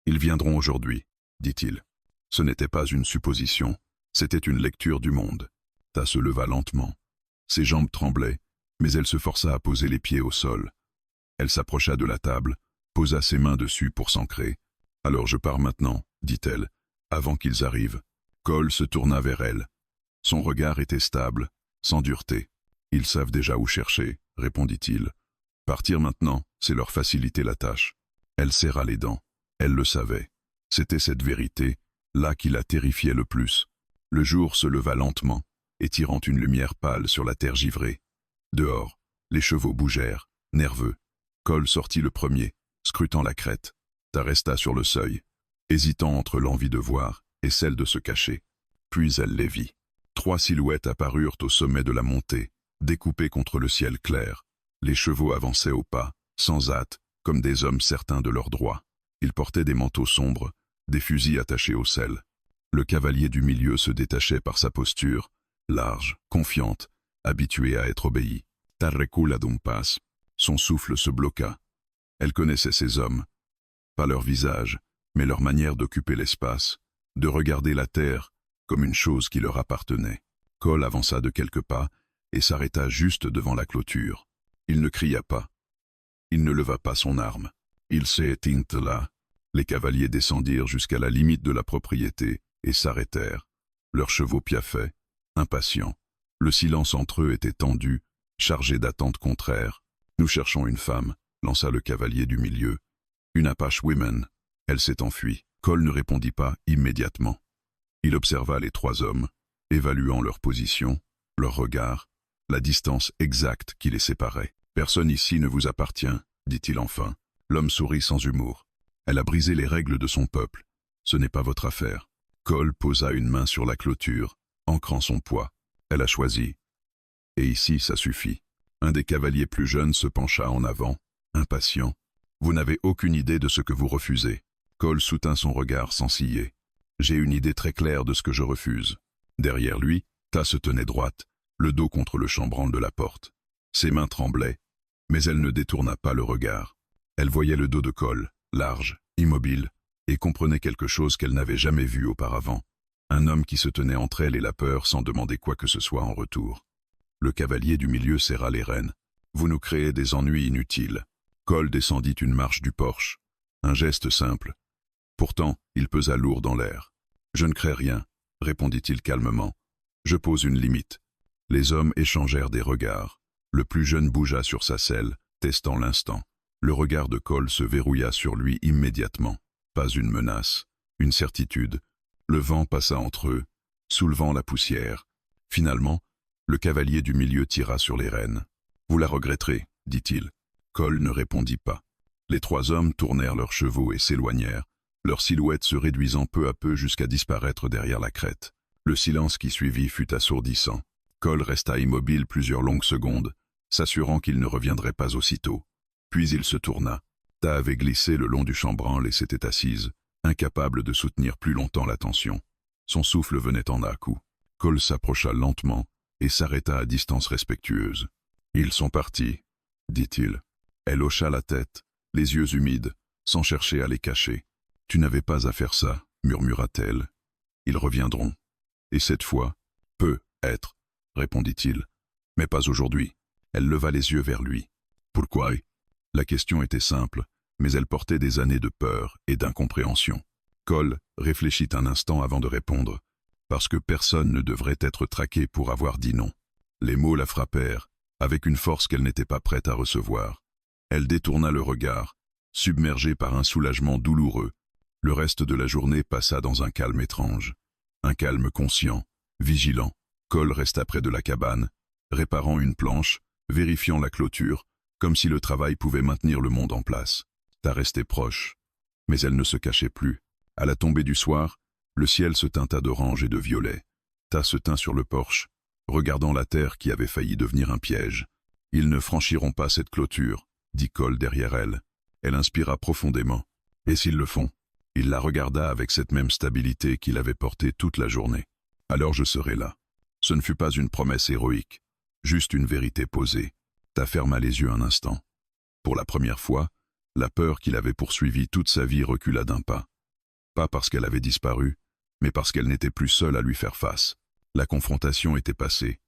Ils viendront aujourd'hui, dit-il. Ce n'était pas une supposition, c'était une lecture du monde. Tas se leva lentement. Ses jambes tremblaient, mais elle se força à poser les pieds au sol. Elle s'approcha de la table, posa ses mains dessus pour s'ancrer. « Alors je pars maintenant, dit-elle, avant qu'ils arrivent. » Cole se tourna vers elle. Son regard était stable, sans dureté. « Ils savent déjà où chercher, » répondit-il. « Partir maintenant, c'est leur faciliter la tâche. » Elle serra les dents. Elle le savait. C'était cette vérité, là qui la terrifiait le plus. Le jour se leva lentement, étirant une lumière pâle sur la terre givrée. Dehors, les chevaux bougèrent, nerveux. Cole sortit le premier, scrutant la crête. Tas resta sur le seuil, hésitant entre l'envie de voir et celle de se cacher. Puis elle les vit. 3 silhouettes apparurent au sommet de la montée, découpées contre le ciel clair. Les chevaux avançaient au pas, sans hâte, comme des hommes certains de leurs droits. Ils portaient des manteaux sombres, des fusils attachés au selle. Le cavalier du milieu se détachait par sa posture, large, confiante, habituée à être obéie. Tarrecula d'un pas. Son souffle se bloqua. Elle connaissait ces hommes. Pas leur visage, mais leur manière d'occuper l'espace, de regarder la terre comme une chose qui leur appartenait. Cole avança de quelques pas et s'arrêta juste devant la clôture. Il ne cria pas. Il ne leva pas son arme. Il s'éteint là. Les cavaliers descendirent jusqu'à la limite de la propriété et s'arrêtèrent. Leurs chevaux piaffaient, impatients. Le silence entre eux était tendu, chargé d'attentes contraires. « Nous cherchons une femme », lança le cavalier du milieu. « Une Apache woman. » Elle s'est enfuie. Cole ne répondit pas immédiatement. Il observa les 3 hommes, évaluant leur position, leur regard, la distance exacte qui les séparait. « Personne ici ne vous appartient, » dit-il enfin. L'homme sourit sans humour. « Elle a brisé les règles de son peuple. Ce n'est pas votre affaire. » Cole posa une main sur la clôture, ancrant son poids. Elle a choisi. Et ici, ça suffit. Un des cavaliers plus jeunes se pencha en avant, impatient. « Vous n'avez aucune idée de ce que vous refusez. » Cole soutint son regard sans ciller. « J'ai une idée très claire de ce que je refuse. » Derrière lui, Tas se tenait droite, le dos contre le chambranle de la porte. Ses mains tremblaient, mais elle ne détourna pas le regard. Elle voyait le dos de Cole, large, immobile, et comprenait quelque chose qu'elle n'avait jamais vu auparavant. Un homme qui se tenait entre elle et la peur sans demander quoi que ce soit en retour. Le cavalier du milieu serra les rênes. « Vous nous créez des ennuis inutiles. » Cole descendit une marche du porche. Un geste simple. Pourtant, il pesa lourd dans l'air. « Je ne crée rien, » répondit-il calmement. « Je pose une limite. » Les hommes échangèrent des regards. Le plus jeune bougea sur sa selle, testant l'instant. Le regard de Cole se verrouilla sur lui immédiatement. Pas une menace, une certitude. Le vent passa entre eux, soulevant la poussière. Finalement, le cavalier du milieu tira sur les rênes. « Vous la regretterez, » dit-il. Cole ne répondit pas. Les 3 hommes tournèrent leurs chevaux et s'éloignèrent, leurs silhouettes se réduisant peu à peu jusqu'à disparaître derrière la crête. Le silence qui suivit fut assourdissant. Cole resta immobile plusieurs longues secondes, s'assurant qu'il ne reviendrait pas aussitôt. Puis il se tourna. Tas avait glissé le long du chambranle et s'était assise, incapable de soutenir plus longtemps la tension. Son souffle venait en à-coups. Cole s'approcha lentement et s'arrêta à distance respectueuse. « Ils sont partis, » dit-il. Elle hocha la tête, les yeux humides, sans chercher à les cacher. « Tu n'avais pas à faire ça, » murmura-t-elle. « Ils reviendront. » « Et cette fois, peut être, » répondit-il. « Mais pas aujourd'hui. » Elle leva les yeux vers lui. « Pourquoi ?» La question était simple, mais elle portait des années de peur et d'incompréhension. Cole réfléchit un instant avant de répondre. Parce que personne ne devrait être traqué pour avoir dit non. Les mots la frappèrent, avec une force qu'elle n'était pas prête à recevoir. Elle détourna le regard, submergée par un soulagement douloureux. Le reste de la journée passa dans un calme étrange. Un calme conscient, vigilant. Cole resta près de la cabane, réparant une planche, vérifiant la clôture, comme si le travail pouvait maintenir le monde en place. Tas restait proche, mais elle ne se cachait plus. À la tombée du soir, le ciel se teinta d'orange et de violet. Tas se tint sur le porche, regardant la terre qui avait failli devenir un piège. « Ils ne franchiront pas cette clôture, » dit Cole derrière elle. Elle inspira profondément. « Et s'ils le font ?» Il la regarda avec cette même stabilité qu'il avait portée toute la journée. « Alors je serai là. » Ce ne fut pas une promesse héroïque, juste une vérité posée. Tas ferma les yeux un instant. Pour la première fois, la peur qu'il avait poursuivie toute sa vie recula d'un pas. Pas parce qu'elle avait disparu, mais parce qu'elle n'était plus seule à lui faire face. La confrontation était passée.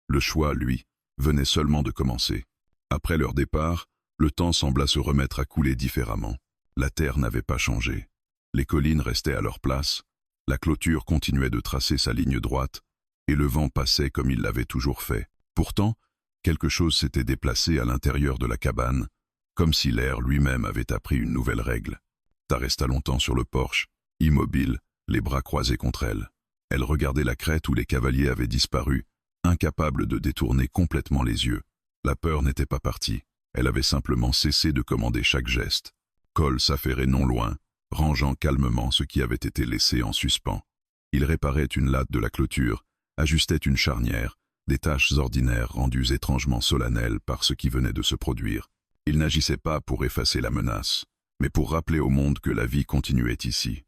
Le choix, lui, venait seulement de commencer. Après leur départ, le temps sembla se remettre à couler différemment. La terre n'avait pas changé. Les collines restaient à leur place, la clôture continuait de tracer sa ligne droite, et le vent passait comme il l'avait toujours fait. Pourtant, quelque chose s'était déplacé à l'intérieur de la cabane, comme si l'air lui-même avait appris une nouvelle règle. Ta resta longtemps sur le porche, immobile, les bras croisés contre elle. Elle regardait la crête où les cavaliers avaient disparu, incapable de détourner complètement les yeux. La peur n'était pas partie, elle avait simplement cessé de commander chaque geste. Cole s'affairait non loin, rangeant calmement ce qui avait été laissé en suspens. Il réparait une latte de la clôture, ajustait une charnière, des tâches ordinaires rendues étrangement solennelles par ce qui venait de se produire. Il n'agissait pas pour effacer la menace, mais pour rappeler au monde que la vie continuait ici.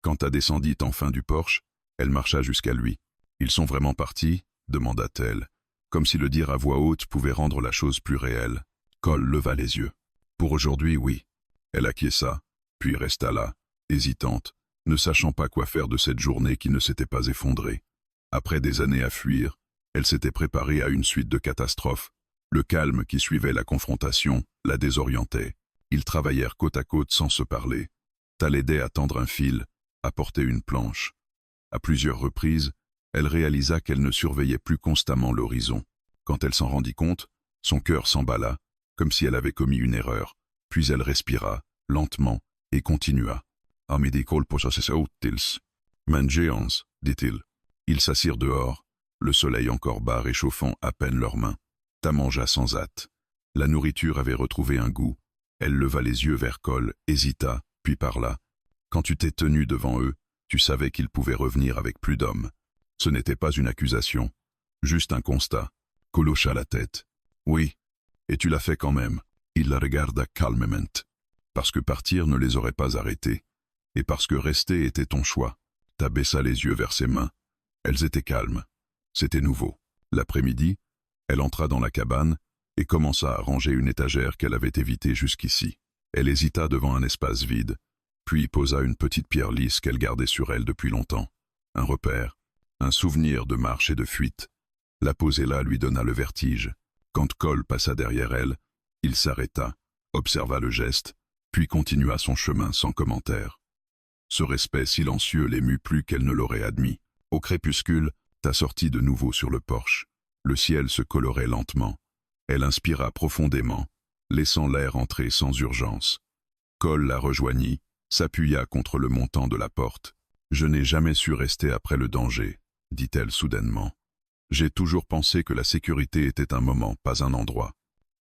Quand elle descendit enfin du porche, elle marcha jusqu'à lui. « Ils sont vraiment partis ?» demanda-t-elle, comme si le dire à voix haute pouvait rendre la chose plus réelle. Cole leva les yeux. « Pour aujourd'hui, oui. » Elle acquiesça, puis resta là, hésitante, ne sachant pas quoi faire de cette journée qui ne s'était pas effondrée. Après des années à fuir, elle s'était préparée à une suite de catastrophes. Le calme qui suivait la confrontation la désorientait. Ils travaillèrent côte à côte sans se parler. Tal aidait à tendre un fil, à porter une planche. À plusieurs reprises, elle réalisa qu'elle ne surveillait plus constamment l'horizon. Quand elle s'en rendit compte, son cœur s'emballa, comme si elle avait commis une erreur. Puis elle respira, lentement, et continua. « Amidi Cole posa ses outils. Mangeons, dit-il. Ils s'assirent dehors, le soleil encore bas réchauffant à peine leurs mains. Ta mangea sans hâte. La nourriture avait retrouvé un goût. Elle leva les yeux vers Cole, hésita, puis parla. Quand tu t'es tenu devant eux, tu savais qu'ils pouvaient revenir avec plus d'hommes. Ce n'était pas une accusation, juste un constat. Cole hocha la tête. Oui, et tu l'as fait quand même. Il la regarda calmement. Parce que partir ne les aurait pas arrêtés, et parce que rester était ton choix. Ta baissa les yeux vers ses mains. Elles étaient calmes. C'était nouveau. L'après-midi, elle entra dans la cabane et commença à ranger une étagère qu'elle avait évitée jusqu'ici. Elle hésita devant un espace vide, puis posa une petite pierre lisse qu'elle gardait sur elle depuis longtemps. Un repère, un souvenir de marche et de fuite. La poser là lui donna le vertige. Quand Cole passa derrière elle, il s'arrêta, observa le geste, puis continua son chemin sans commentaire. Ce respect silencieux l'émut plus qu'elle ne l'aurait admis. Au crépuscule, ta sortit de nouveau sur le porche. Le ciel se colorait lentement. Elle inspira profondément, laissant l'air entrer sans urgence. Cole la rejoignit, s'appuya contre le montant de la porte. « Je n'ai jamais su rester après le danger, » dit-elle soudainement. « J'ai toujours pensé que la sécurité était un moment, pas un endroit. »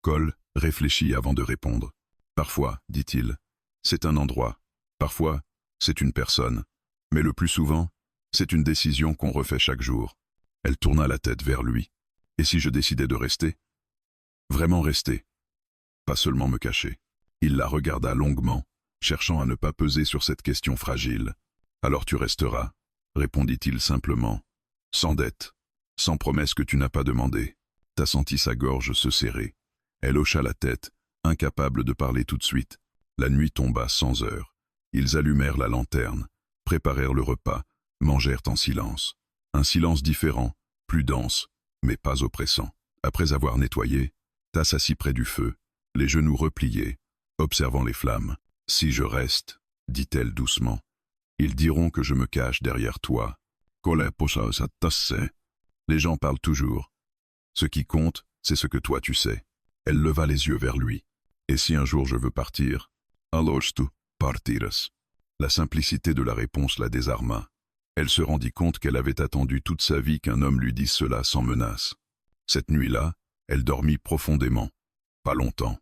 Cole réfléchit avant de répondre. « Parfois, dit-il, c'est un endroit. Parfois, c'est une personne. Mais le plus souvent, c'est une décision qu'on refait chaque jour. » Elle tourna la tête vers lui. « Et si je décidais de rester ? Vraiment rester. Pas seulement me cacher. » Il la regarda longuement, cherchant à ne pas peser sur cette question fragile. « Alors tu resteras, » répondit-il simplement. « Sans dette, sans promesse que tu n'as pas demandée. » T'as senti sa gorge se serrer. Elle hocha la tête, incapable de parler tout de suite. La nuit tomba sans heure. Ils allumèrent la lanterne, préparèrent le repas, mangèrent en silence. Un silence différent, plus dense, mais pas oppressant. Après avoir nettoyé, Ta s'assit près du feu, les genoux repliés, observant les flammes. « Si je reste, dit-elle doucement, ils diront que je me cache derrière toi. Les gens parlent toujours. Ce qui compte, c'est ce que toi tu sais. » Elle leva les yeux vers lui. « Et si un jour je veux partir, alors tu partiras. » La simplicité de la réponse la désarma. Elle se rendit compte qu'elle avait attendu toute sa vie qu'un homme lui dise cela sans menace. Cette nuit-là, elle dormit profondément. Pas longtemps,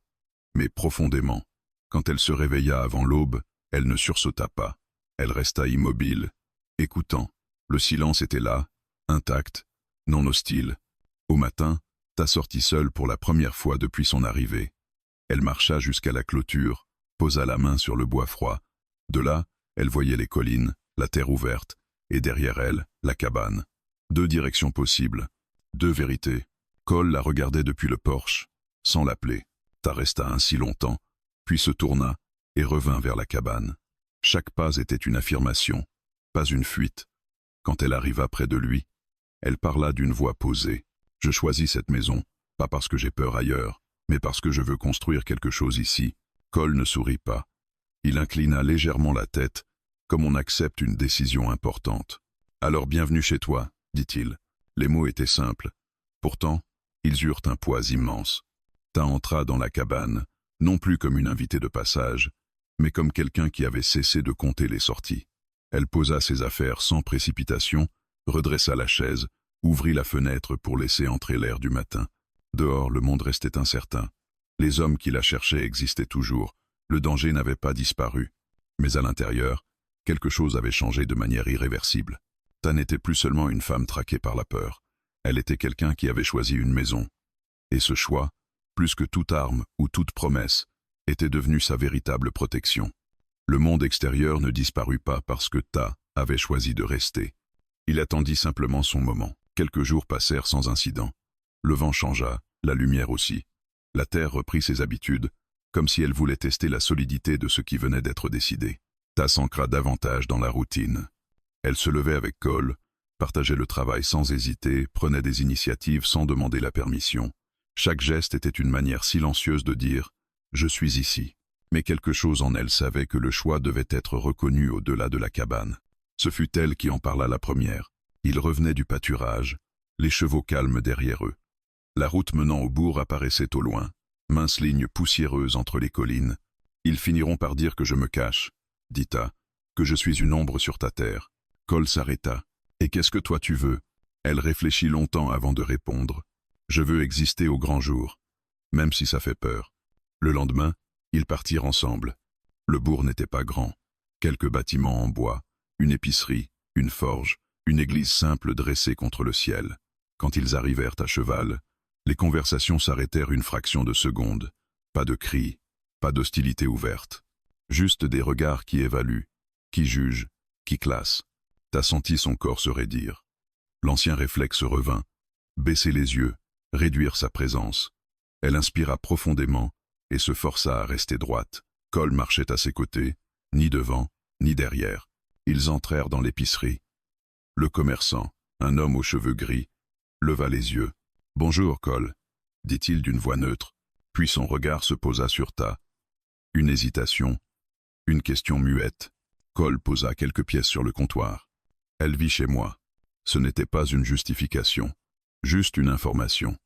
mais profondément. Quand elle se réveilla avant l'aube, elle ne sursauta pas. Elle resta immobile, écoutant. Le silence était là, intact, non hostile. Au matin, Ta sortit seule pour la première fois depuis son arrivée. Elle marcha jusqu'à la clôture, posa la main sur le bois froid. De là, elle voyait les collines, la terre ouverte, et derrière elle, la cabane. Deux directions possibles, deux vérités. Cole la regardait depuis le porche, sans l'appeler. Ta resta ainsi longtemps, puis se tourna et revint vers la cabane. Chaque pas était une affirmation, pas une fuite. Quand elle arriva près de lui, elle parla d'une voix posée. « Je choisis cette maison, pas parce que j'ai peur ailleurs, mais parce que je veux construire quelque chose ici. » Cole ne sourit pas. Il inclina légèrement la tête, comme on accepte une décision importante. « Alors bienvenue chez toi, dit-il. » Les mots étaient simples. Pourtant, ils eurent un poids immense. Ta entra dans la cabane, non plus comme une invitée de passage, mais comme quelqu'un qui avait cessé de compter les sorties. Elle posa ses affaires sans précipitation, redressa la chaise, ouvrit la fenêtre pour laisser entrer l'air du matin. Dehors, le monde restait incertain. Les hommes qui la cherchaient existaient toujours. Le danger n'avait pas disparu. Mais à l'intérieur, quelque chose avait changé de manière irréversible. Ta n'était plus seulement une femme traquée par la peur. Elle était quelqu'un qui avait choisi une maison. Et ce choix, plus que toute arme ou toute promesse, était devenu sa véritable protection. Le monde extérieur ne disparut pas parce que Ta avait choisi de rester. Il attendit simplement son moment. Quelques jours passèrent sans incident. Le vent changea, la lumière aussi. La terre reprit ses habitudes, comme si elle voulait tester la solidité de ce qui venait d'être décidé. Ta s'ancra davantage dans la routine. Elle se levait avec Cole, partageait le travail sans hésiter, prenait des initiatives sans demander la permission. Chaque geste était une manière silencieuse de dire « Je suis ici ». Mais quelque chose en elle savait que le choix devait être reconnu au-delà de la cabane. Ce fut elle qui en parla la première. Ils revenaient du pâturage, les chevaux calmes derrière eux. La route menant au bourg apparaissait au loin, mince ligne poussiéreuse entre les collines. « Ils finiront par dire que je me cache, » dit Ta, « que je suis une ombre sur ta terre. » Cole s'arrêta. « Et qu'est-ce que toi tu veux ?» Elle réfléchit longtemps avant de répondre. « Je veux exister au grand jour, même si ça fait peur. » Le lendemain, ils partirent ensemble. Le bourg n'était pas grand. Quelques bâtiments en bois, une épicerie, une forge, une église simple dressée contre le ciel. Quand ils arrivèrent à cheval, les conversations s'arrêtèrent une fraction de seconde. Pas de cris, pas d'hostilité ouverte. Juste des regards qui évaluent, qui jugent, qui classent. Ta senti son corps se raidir. L'ancien réflexe revint. Baisser les yeux, réduire sa présence. Elle inspira profondément et se força à rester droite. Cole marchait à ses côtés, ni devant, ni derrière. Ils entrèrent dans l'épicerie. Le commerçant, un homme aux cheveux gris, leva les yeux. « Bonjour, Cole », dit-il d'une voix neutre, puis son regard se posa sur Ta. Une hésitation, une question muette. Cole posa quelques pièces sur le comptoir. « Elle vit chez moi. » Ce n'était pas une justification, juste une information.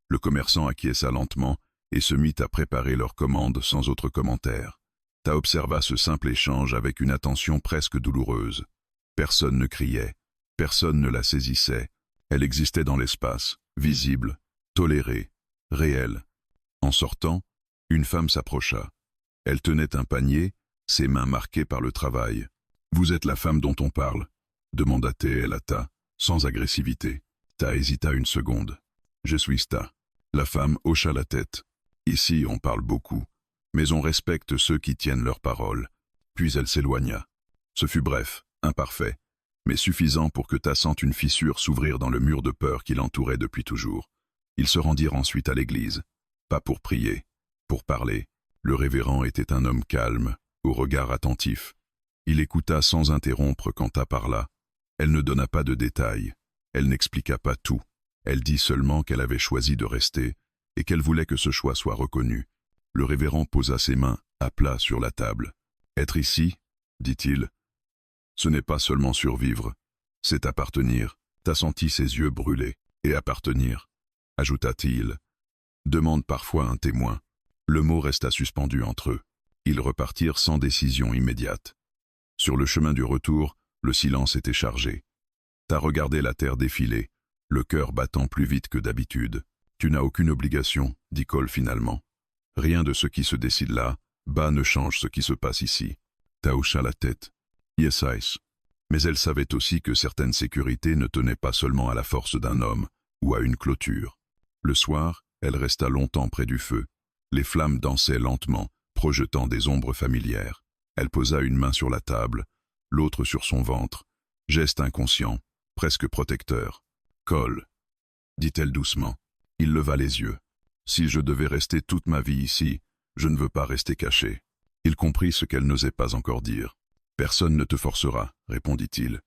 Le commerçant acquiesça lentement et se mit à préparer leur commande sans autre commentaire. Ta observa ce simple échange avec une attention presque douloureuse. Personne ne criait, personne ne la saisissait. Elle existait dans l'espace, visible, tolérée, réelle. En sortant, une femme s'approcha. Elle tenait un panier, ses mains marquées par le travail. « Vous êtes la femme dont on parle ?» demanda-t-elle à Ta, sans agressivité. Ta hésita une seconde. « Je suis Ta. » La femme hocha la tête. « Ici, on parle beaucoup, mais on respecte ceux qui tiennent leur parole. » Puis elle s'éloigna. Ce fut bref, imparfait, mais suffisant pour que Ta sente une fissure s'ouvrir dans le mur de peur qui l'entourait depuis toujours. Ils se rendirent ensuite à l'église, pas pour prier, pour parler. Le révérend était un homme calme, au regard attentif. Il écouta sans interrompre quand Ta parla. Elle ne donna pas de détails, elle n'expliqua pas tout. Elle dit seulement qu'elle avait choisi de rester et qu'elle voulait que ce choix soit reconnu. Le révérend posa ses mains à plat sur la table. « Être ici, dit-il, ce n'est pas seulement survivre, c'est appartenir. » Ta senti ses yeux brûler. « Et appartenir, ajouta-t-il, demande parfois un témoin. » Le mot resta suspendu entre eux. Ils repartirent sans décision immédiate. Sur le chemin du retour, le silence était chargé. Ta regardait la terre défiler, le cœur battant plus vite que d'habitude. « Tu n'as aucune obligation, » dit Cole finalement. « Rien de ce qui se décide là, bas ne change ce qui se passe ici. » Ta hocha la tête. « Yes, Ice. » Mais elle savait aussi que certaines sécurités ne tenaient pas seulement à la force d'un homme ou à une clôture. Le soir, elle resta longtemps près du feu. Les flammes dansaient lentement, projetant des ombres familières. Elle posa une main sur la table, l'autre sur son ventre. Geste inconscient, presque protecteur. « Cole, dit-elle doucement. Il leva les yeux. Si je devais rester toute ma vie ici, je ne veux pas rester caché. Il comprit ce qu'elle n'osait pas encore dire. Personne ne te forcera, répondit-il.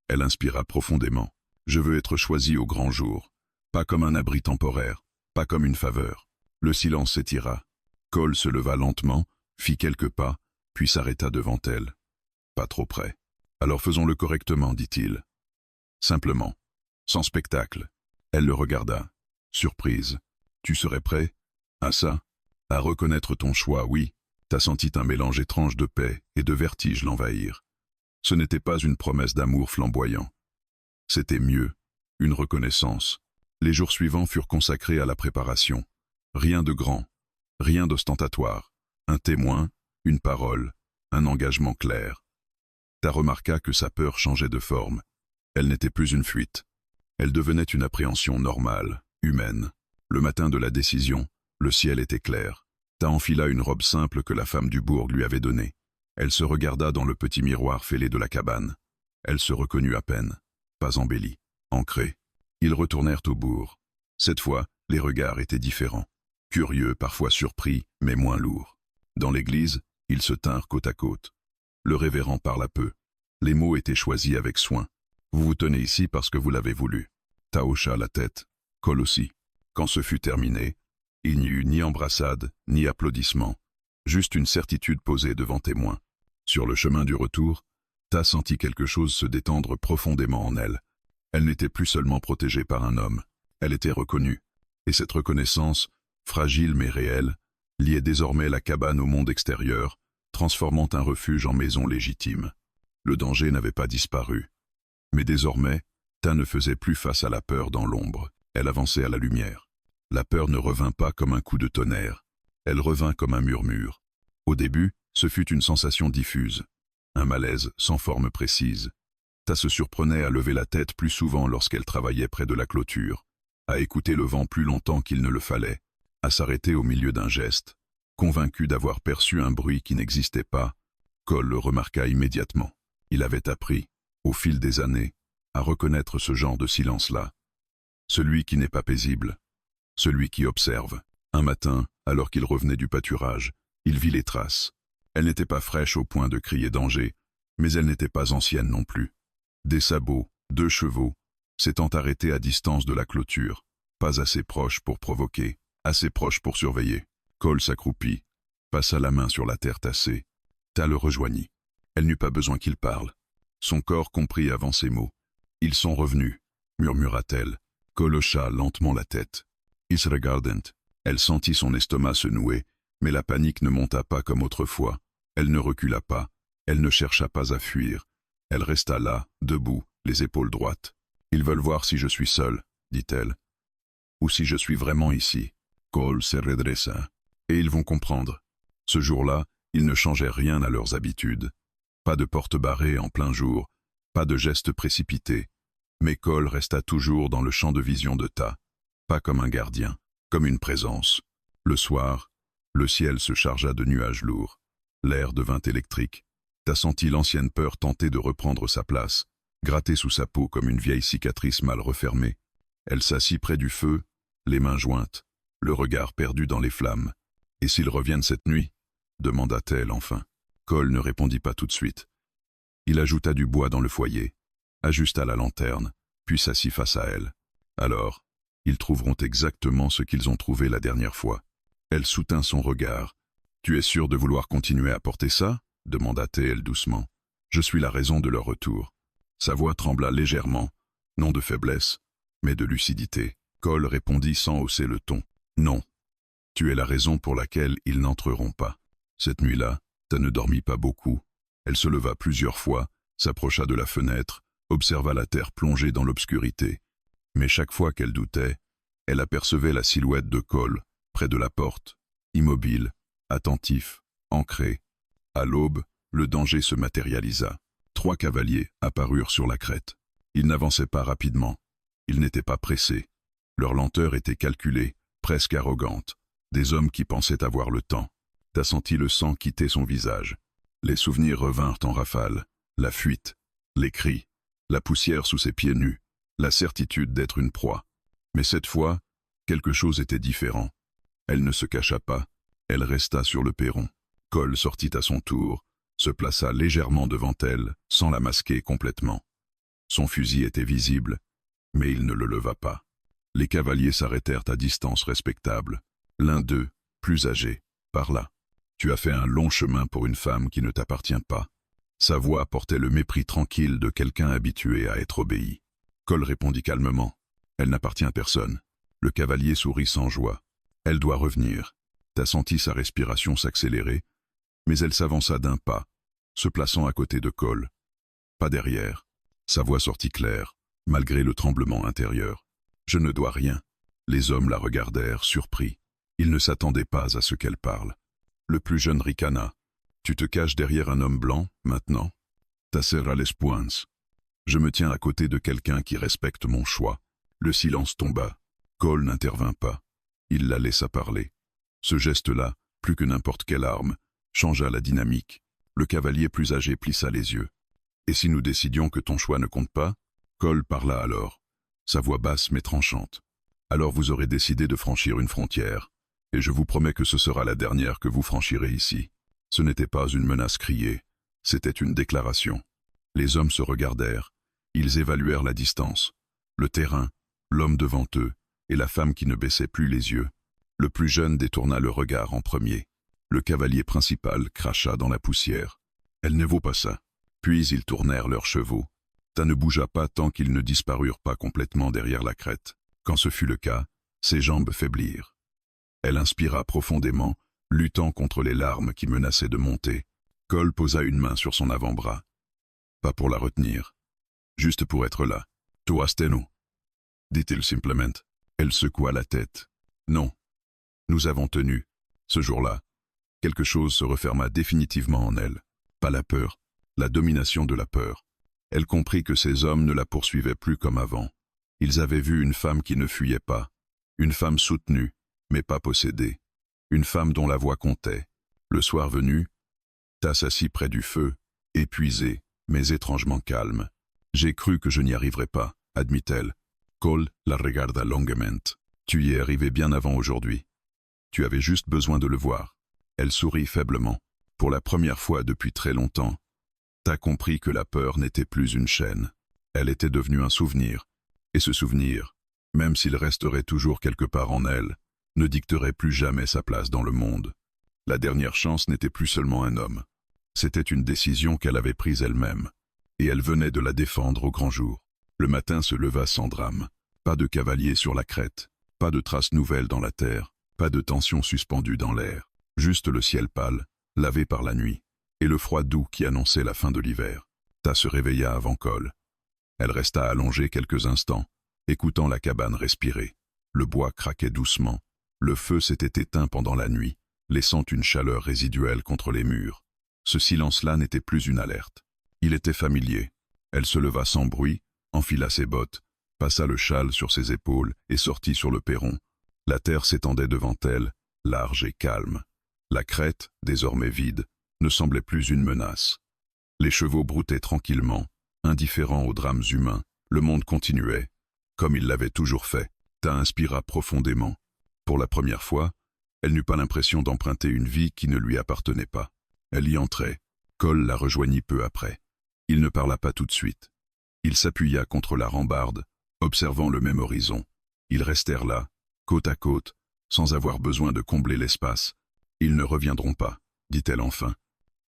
Elle inspira profondément. Je veux être choisi au grand jour. Pas comme un abri temporaire, pas comme une faveur. Le silence s'étira. Cole se leva lentement, fit quelques pas, puis s'arrêta devant elle. Pas trop près. Alors faisons-le correctement, dit-il. Simplement. Sans spectacle. Elle le regarda. Surprise. Tu serais prêt? À ça? À reconnaître ton choix, oui. T'as senti un mélange étrange de paix et de vertige l'envahir. Ce n'était pas une promesse d'amour flamboyant. C'était mieux, une reconnaissance. Les jours suivants furent consacrés à la préparation. Rien de grand, rien d'ostentatoire. Un témoin, une parole, un engagement clair. Ta remarqua que sa peur changeait de forme. Elle n'était plus une fuite. Elle devenait une appréhension normale, humaine. Le matin de la décision, le ciel était clair. Ta enfila une robe simple que la femme du bourg lui avait donnée. Elle se regarda dans le petit miroir fêlé de la cabane. Elle se reconnut à peine. Pas embellie, ancrée. Ils retournèrent au bourg. Cette fois, les regards étaient différents. Curieux, parfois surpris, mais moins lourds. Dans l'église, ils se tinrent côte à côte. Le révérend parla peu. Les mots étaient choisis avec soin. Vous vous tenez ici parce que vous l'avez voulu. Ta hocha la tête. Cole aussi. Quand ce fut terminé, il n'y eut ni embrassade, ni applaudissements. Juste une certitude posée devant témoin. Sur le chemin du retour, Ta sentit quelque chose se détendre profondément en elle. Elle n'était plus seulement protégée par un homme. Elle était reconnue. Et cette reconnaissance, fragile mais réelle, liait désormais la cabane au monde extérieur, transformant un refuge en maison légitime. Le danger n'avait pas disparu. Mais désormais, Ta ne faisait plus face à la peur dans l'ombre. Elle avançait à la lumière. La peur ne revint pas comme un coup de tonnerre. Elle revint comme un murmure. Au début, ce fut une sensation diffuse. Un malaise sans forme précise. Ta se surprenait à lever la tête plus souvent lorsqu'elle travaillait près de la clôture, à écouter le vent plus longtemps qu'il ne le fallait, à s'arrêter au milieu d'un geste. Convaincu d'avoir perçu un bruit qui n'existait pas, Cole le remarqua immédiatement. Il avait appris, au fil des années, à reconnaître ce genre de silence-là. Celui qui n'est pas paisible, celui qui observe. Un matin, alors qu'il revenait du pâturage, il vit les traces. Elles n'étaient pas fraîches au point de crier danger, mais elles n'étaient pas anciennes non plus. Des sabots, 2 chevaux, s'étant arrêtés à distance de la clôture, pas assez proches pour provoquer, assez proches pour surveiller. Cole s'accroupit, passa la main sur la terre tassée. Ta le rejoignit. Elle n'eut pas besoin qu'il parle. Son corps comprit avant ses mots. « Ils sont revenus », murmura-t-elle. Cole hocha lentement la tête. « Ils se regardent ». Elle sentit son estomac se nouer, mais la panique ne monta pas comme autrefois. Elle ne recula pas, elle ne chercha pas à fuir. Elle resta là, debout, les épaules droites. « Ils veulent voir si je suis seule, » dit-elle. « Ou si je suis vraiment ici. » Cole se redressa. « Et ils vont comprendre. » Ce jour-là, ils ne changeaient rien à leurs habitudes. Pas de porte barrée en plein jour, pas de gestes précipités. Mais Cole resta toujours dans le champ de vision de Ta. Pas comme un gardien, comme une présence. Le soir, le ciel se chargea de nuages lourds. L'air devint électrique. Ta sentit l'ancienne peur tenter de reprendre sa place, gratter sous sa peau comme une vieille cicatrice mal refermée. Elle s'assit près du feu, les mains jointes, le regard perdu dans les flammes. « Et s'ils reviennent cette nuit ?» demanda-t-elle enfin. Cole ne répondit pas tout de suite. Il ajouta du bois dans le foyer, ajusta la lanterne, puis s'assit face à elle. Alors, ils trouveront exactement ce qu'ils ont trouvé la dernière fois. Elle soutint son regard. « Tu es sûr de vouloir continuer à porter ça ?» demanda-t-elle doucement. « Je suis la raison de leur retour. » Sa voix trembla légèrement, non de faiblesse, mais de lucidité. Cole répondit sans hausser le ton. « Non. Tu es la raison pour laquelle ils n'entreront pas. » Cette nuit-là, Ta ne dormit pas beaucoup. Elle se leva plusieurs fois, s'approcha de la fenêtre, observa la terre plongée dans l'obscurité. Mais chaque fois qu'elle doutait, elle apercevait la silhouette de Cole, près de la porte, immobile, attentif, ancré. À l'aube, le danger se matérialisa. 3 cavaliers apparurent sur la crête. Ils n'avançaient pas rapidement. Ils n'étaient pas pressés. Leur lenteur était calculée, presque arrogante. Des hommes qui pensaient avoir le temps. Ta sentit le sang quitter son visage. Les souvenirs revinrent en rafale. La fuite, les cris, la poussière sous ses pieds nus, la certitude d'être une proie. Mais cette fois, quelque chose était différent. Elle ne se cacha pas, elle resta sur le perron. Cole sortit à son tour, se plaça légèrement devant elle, sans la masquer complètement. Son fusil était visible, mais il ne le leva pas. Les cavaliers s'arrêtèrent à distance respectable. L'un d'eux, plus âgé, parla. « Tu as fait un long chemin pour une femme qui ne t'appartient pas. » Sa voix portait le mépris tranquille de quelqu'un habitué à être obéi. Cole répondit calmement. « Elle n'appartient à personne. » Le cavalier sourit sans joie. « Elle doit revenir. » T'as senti sa respiration s'accélérer, mais elle s'avança d'un pas, se plaçant à côté de Cole. Pas derrière. Sa voix sortit claire, malgré le tremblement intérieur. « Je ne dois rien. » Les hommes la regardèrent, surpris. Ils ne s'attendaient pas à ce qu'elle parle. Le plus jeune ricana. « Tu te caches derrière un homme blanc, maintenant? Ta sœur a les poings. Je me tiens à côté de quelqu'un qui respecte mon choix. » Le silence tomba. Cole n'intervint pas. Il la laissa parler. Ce geste-là, plus que n'importe quelle arme, changea la dynamique. Le cavalier plus âgé plissa les yeux. « Et si nous décidions que ton choix ne compte pas ?» Cole parla alors, sa voix basse mais tranchante. « Alors vous aurez décidé de franchir une frontière, et je vous promets que ce sera la dernière que vous franchirez ici. » Ce n'était pas une menace criée, c'était une déclaration. Les hommes se regardèrent, ils évaluèrent la distance, le terrain, l'homme devant eux, et la femme qui ne baissait plus les yeux. Le plus jeune détourna le regard en premier. Le cavalier principal cracha dans la poussière. « Elle ne vaut pas ça. » Puis ils tournèrent leurs chevaux. Ta ne bougea pas tant qu'ils ne disparurent pas complètement derrière la crête. Quand ce fut le cas, ses jambes faiblirent. Elle inspira profondément, luttant contre les larmes qui menaçaient de monter. Cole posa une main sur son avant-bras. Pas pour la retenir, juste pour être là. « Tu astenu » dit-il simplement. Elle secoua la tête. « Non. Nous avons tenu. » Ce jour-là, quelque chose se referma définitivement en elle. Pas la peur, la domination de la peur. Elle comprit que ces hommes ne la poursuivaient plus comme avant. Ils avaient vu une femme qui ne fuyait pas, une femme soutenue, mais pas possédée, une femme dont la voix comptait. Le soir venu, Ta s'assit près du feu, épuisée, mais étrangement calme. « J'ai cru que je n'y arriverais pas, » admit-elle. Cole la regarda longuement. « Tu y es arrivé bien avant aujourd'hui. Tu avais juste besoin de le voir. » Elle sourit faiblement. Pour la première fois depuis très longtemps, t'as compris que la peur n'était plus une chaîne. Elle était devenue un souvenir. Et ce souvenir, même s'il resterait toujours quelque part en elle, ne dicterait plus jamais sa place dans le monde. La dernière chance n'était plus seulement un homme. C'était une décision qu'elle avait prise elle-même. Et elle venait de la défendre au grand jour. Le matin se leva sans drame. Pas de cavalier sur la crête, pas de traces nouvelles dans la terre, pas de tension suspendue dans l'air. Juste le ciel pâle, lavé par la nuit, et le froid doux qui annonçait la fin de l'hiver. Ta se réveilla avant Cole. Elle resta allongée quelques instants, écoutant la cabane respirer. Le bois craquait doucement. Le feu s'était éteint pendant la nuit, laissant une chaleur résiduelle contre les murs. Ce silence-là n'était plus une alerte. Il était familier. Elle se leva sans bruit, enfila ses bottes, passa le châle sur ses épaules et sortit sur le perron. La terre s'étendait devant elle, large et calme. La crête, désormais vide, ne semblait plus une menace. Les chevaux broutaient tranquillement, indifférents aux drames humains. Le monde continuait, comme il l'avait toujours fait. Ta inspira profondément. Pour la première fois, elle n'eut pas l'impression d'emprunter une vie qui ne lui appartenait pas. Elle y entrait. Cole la rejoignit peu après. Il ne parla pas tout de suite. Il s'appuya contre la rambarde, observant le même horizon. Ils restèrent là, côte à côte, sans avoir besoin de combler l'espace. « Ils ne reviendront pas, » dit-elle enfin.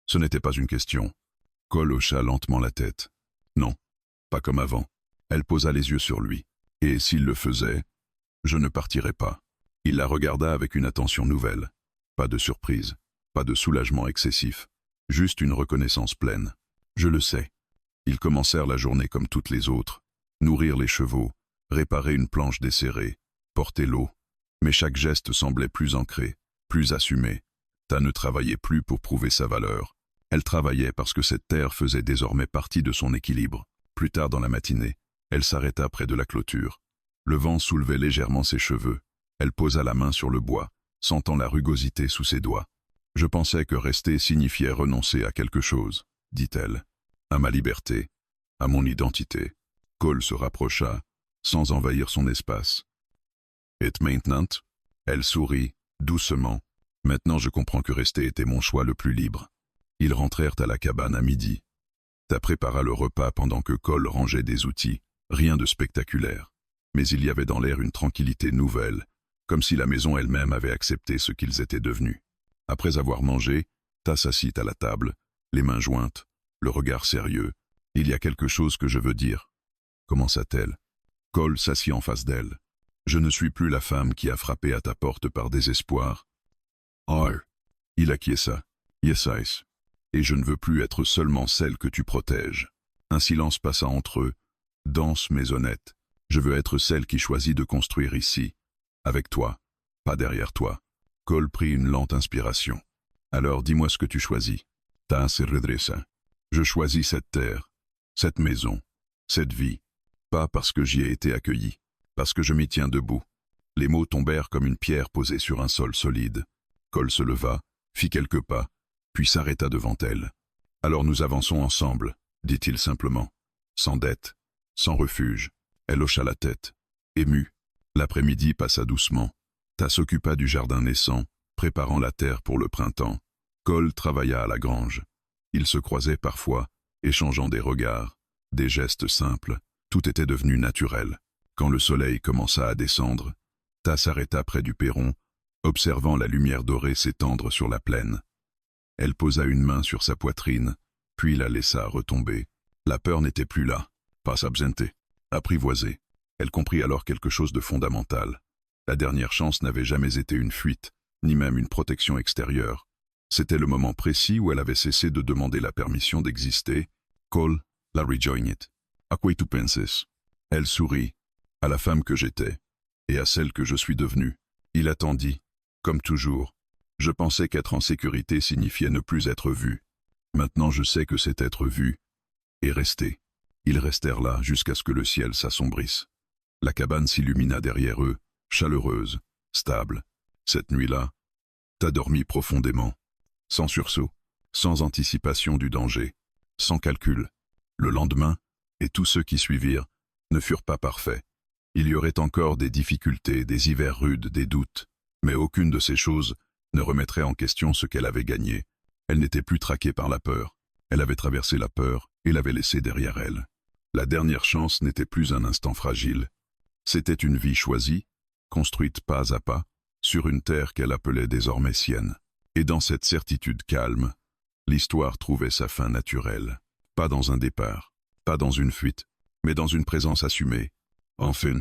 Ce n'était pas une question. Cole hocha lentement la tête. « Non, pas comme avant. » Elle posa les yeux sur lui. « Et s'il le faisait, je ne partirais pas. » Il la regarda avec une attention nouvelle. Pas de surprise, pas de soulagement excessif, juste une reconnaissance pleine. « Je le sais. » Ils commencèrent la journée comme toutes les autres. Nourrir les chevaux, réparer une planche desserrée, porter l'eau. Mais chaque geste semblait plus ancré, plus assumé. Ta ne travaillait plus pour prouver sa valeur. Elle travaillait parce que cette terre faisait désormais partie de son équilibre. Plus tard dans la matinée, elle s'arrêta près de la clôture. Le vent soulevait légèrement ses cheveux. Elle posa la main sur le bois, sentant la rugosité sous ses doigts. « Je pensais que rester signifiait renoncer à quelque chose, » dit-elle. « À ma liberté, à mon identité. » Cole se rapprocha, sans envahir son espace. « Et maintenant ?» Elle sourit, Doucement. Maintenant je comprends que rester était mon choix le plus libre. Ils rentrèrent à la cabane à midi. Ta prépara le repas pendant que Cole rangeait des outils. Rien de spectaculaire. Mais il y avait dans l'air une tranquillité nouvelle, comme si la maison elle-même avait accepté ce qu'ils étaient devenus. Après avoir mangé, Ta s'assit à la table, les mains jointes, le regard sérieux. Il y a quelque chose que je veux dire. Commença-t-elle. Cole s'assit en face d'elle. Je ne suis plus la femme qui a frappé à ta porte par désespoir. Oh. Il acquiesça. Yes, ice. Et je ne veux plus être seulement celle que tu protèges. Un silence passa entre eux, dense mais honnête. Je veux être celle qui choisit de construire ici, avec toi, pas derrière toi. Cole prit une lente inspiration. Alors dis-moi ce que tu choisis. Ta se redressa. Je choisis cette terre, cette maison, cette vie. Pas parce que j'y ai été accueilli, parce que je m'y tiens debout. Les mots tombèrent comme une pierre posée sur un sol solide. Cole se leva, fit quelques pas, puis s'arrêta devant elle. Alors nous avançons ensemble, dit-il simplement. Sans dette, sans refuge. Elle hocha la tête, émue. L'après-midi passa doucement. Ta s'occupa du jardin naissant, préparant la terre pour le printemps. Cole travailla à la grange. Ils se croisaient parfois, échangeant des regards, des gestes simples. Tout était devenu naturel. Quand le soleil commença à descendre, Ta s'arrêta près du perron, observant la lumière dorée s'étendre sur la plaine. Elle posa une main sur sa poitrine, puis la laissa retomber. La peur n'était plus là, pas absentée, apprivoisée. Elle comprit alors quelque chose de fondamental. La dernière chance n'avait jamais été une fuite, ni même une protection extérieure. C'était le moment précis où elle avait cessé de demander la permission d'exister. Cole la rejoignit. À quoi tu penses? Elle sourit, à la femme que j'étais, et à celle que je suis devenue. Il attendit, comme toujours. Je pensais qu'être en sécurité signifiait ne plus être vu. Maintenant je sais que c'est être vu, et rester. Ils restèrent là jusqu'à ce que le ciel s'assombrisse. La cabane s'illumina derrière eux, chaleureuse, stable. Cette nuit-là, t'as dormi profondément, sans sursaut, sans anticipation du danger, sans calcul. Le lendemain, et tous ceux qui suivirent, ne furent pas parfaits. Il y aurait encore des difficultés, des hivers rudes, des doutes, mais aucune de ces choses ne remettrait en question ce qu'elle avait gagné. Elle n'était plus traquée par la peur. Elle avait traversé la peur et l'avait laissée derrière elle. La dernière chance n'était plus un instant fragile. C'était une vie choisie, construite pas à pas, sur une terre qu'elle appelait désormais sienne. Et dans cette certitude calme, l'histoire trouvait sa fin naturelle. Pas dans un départ, pas dans une fuite, mais dans une présence assumée. Enfin,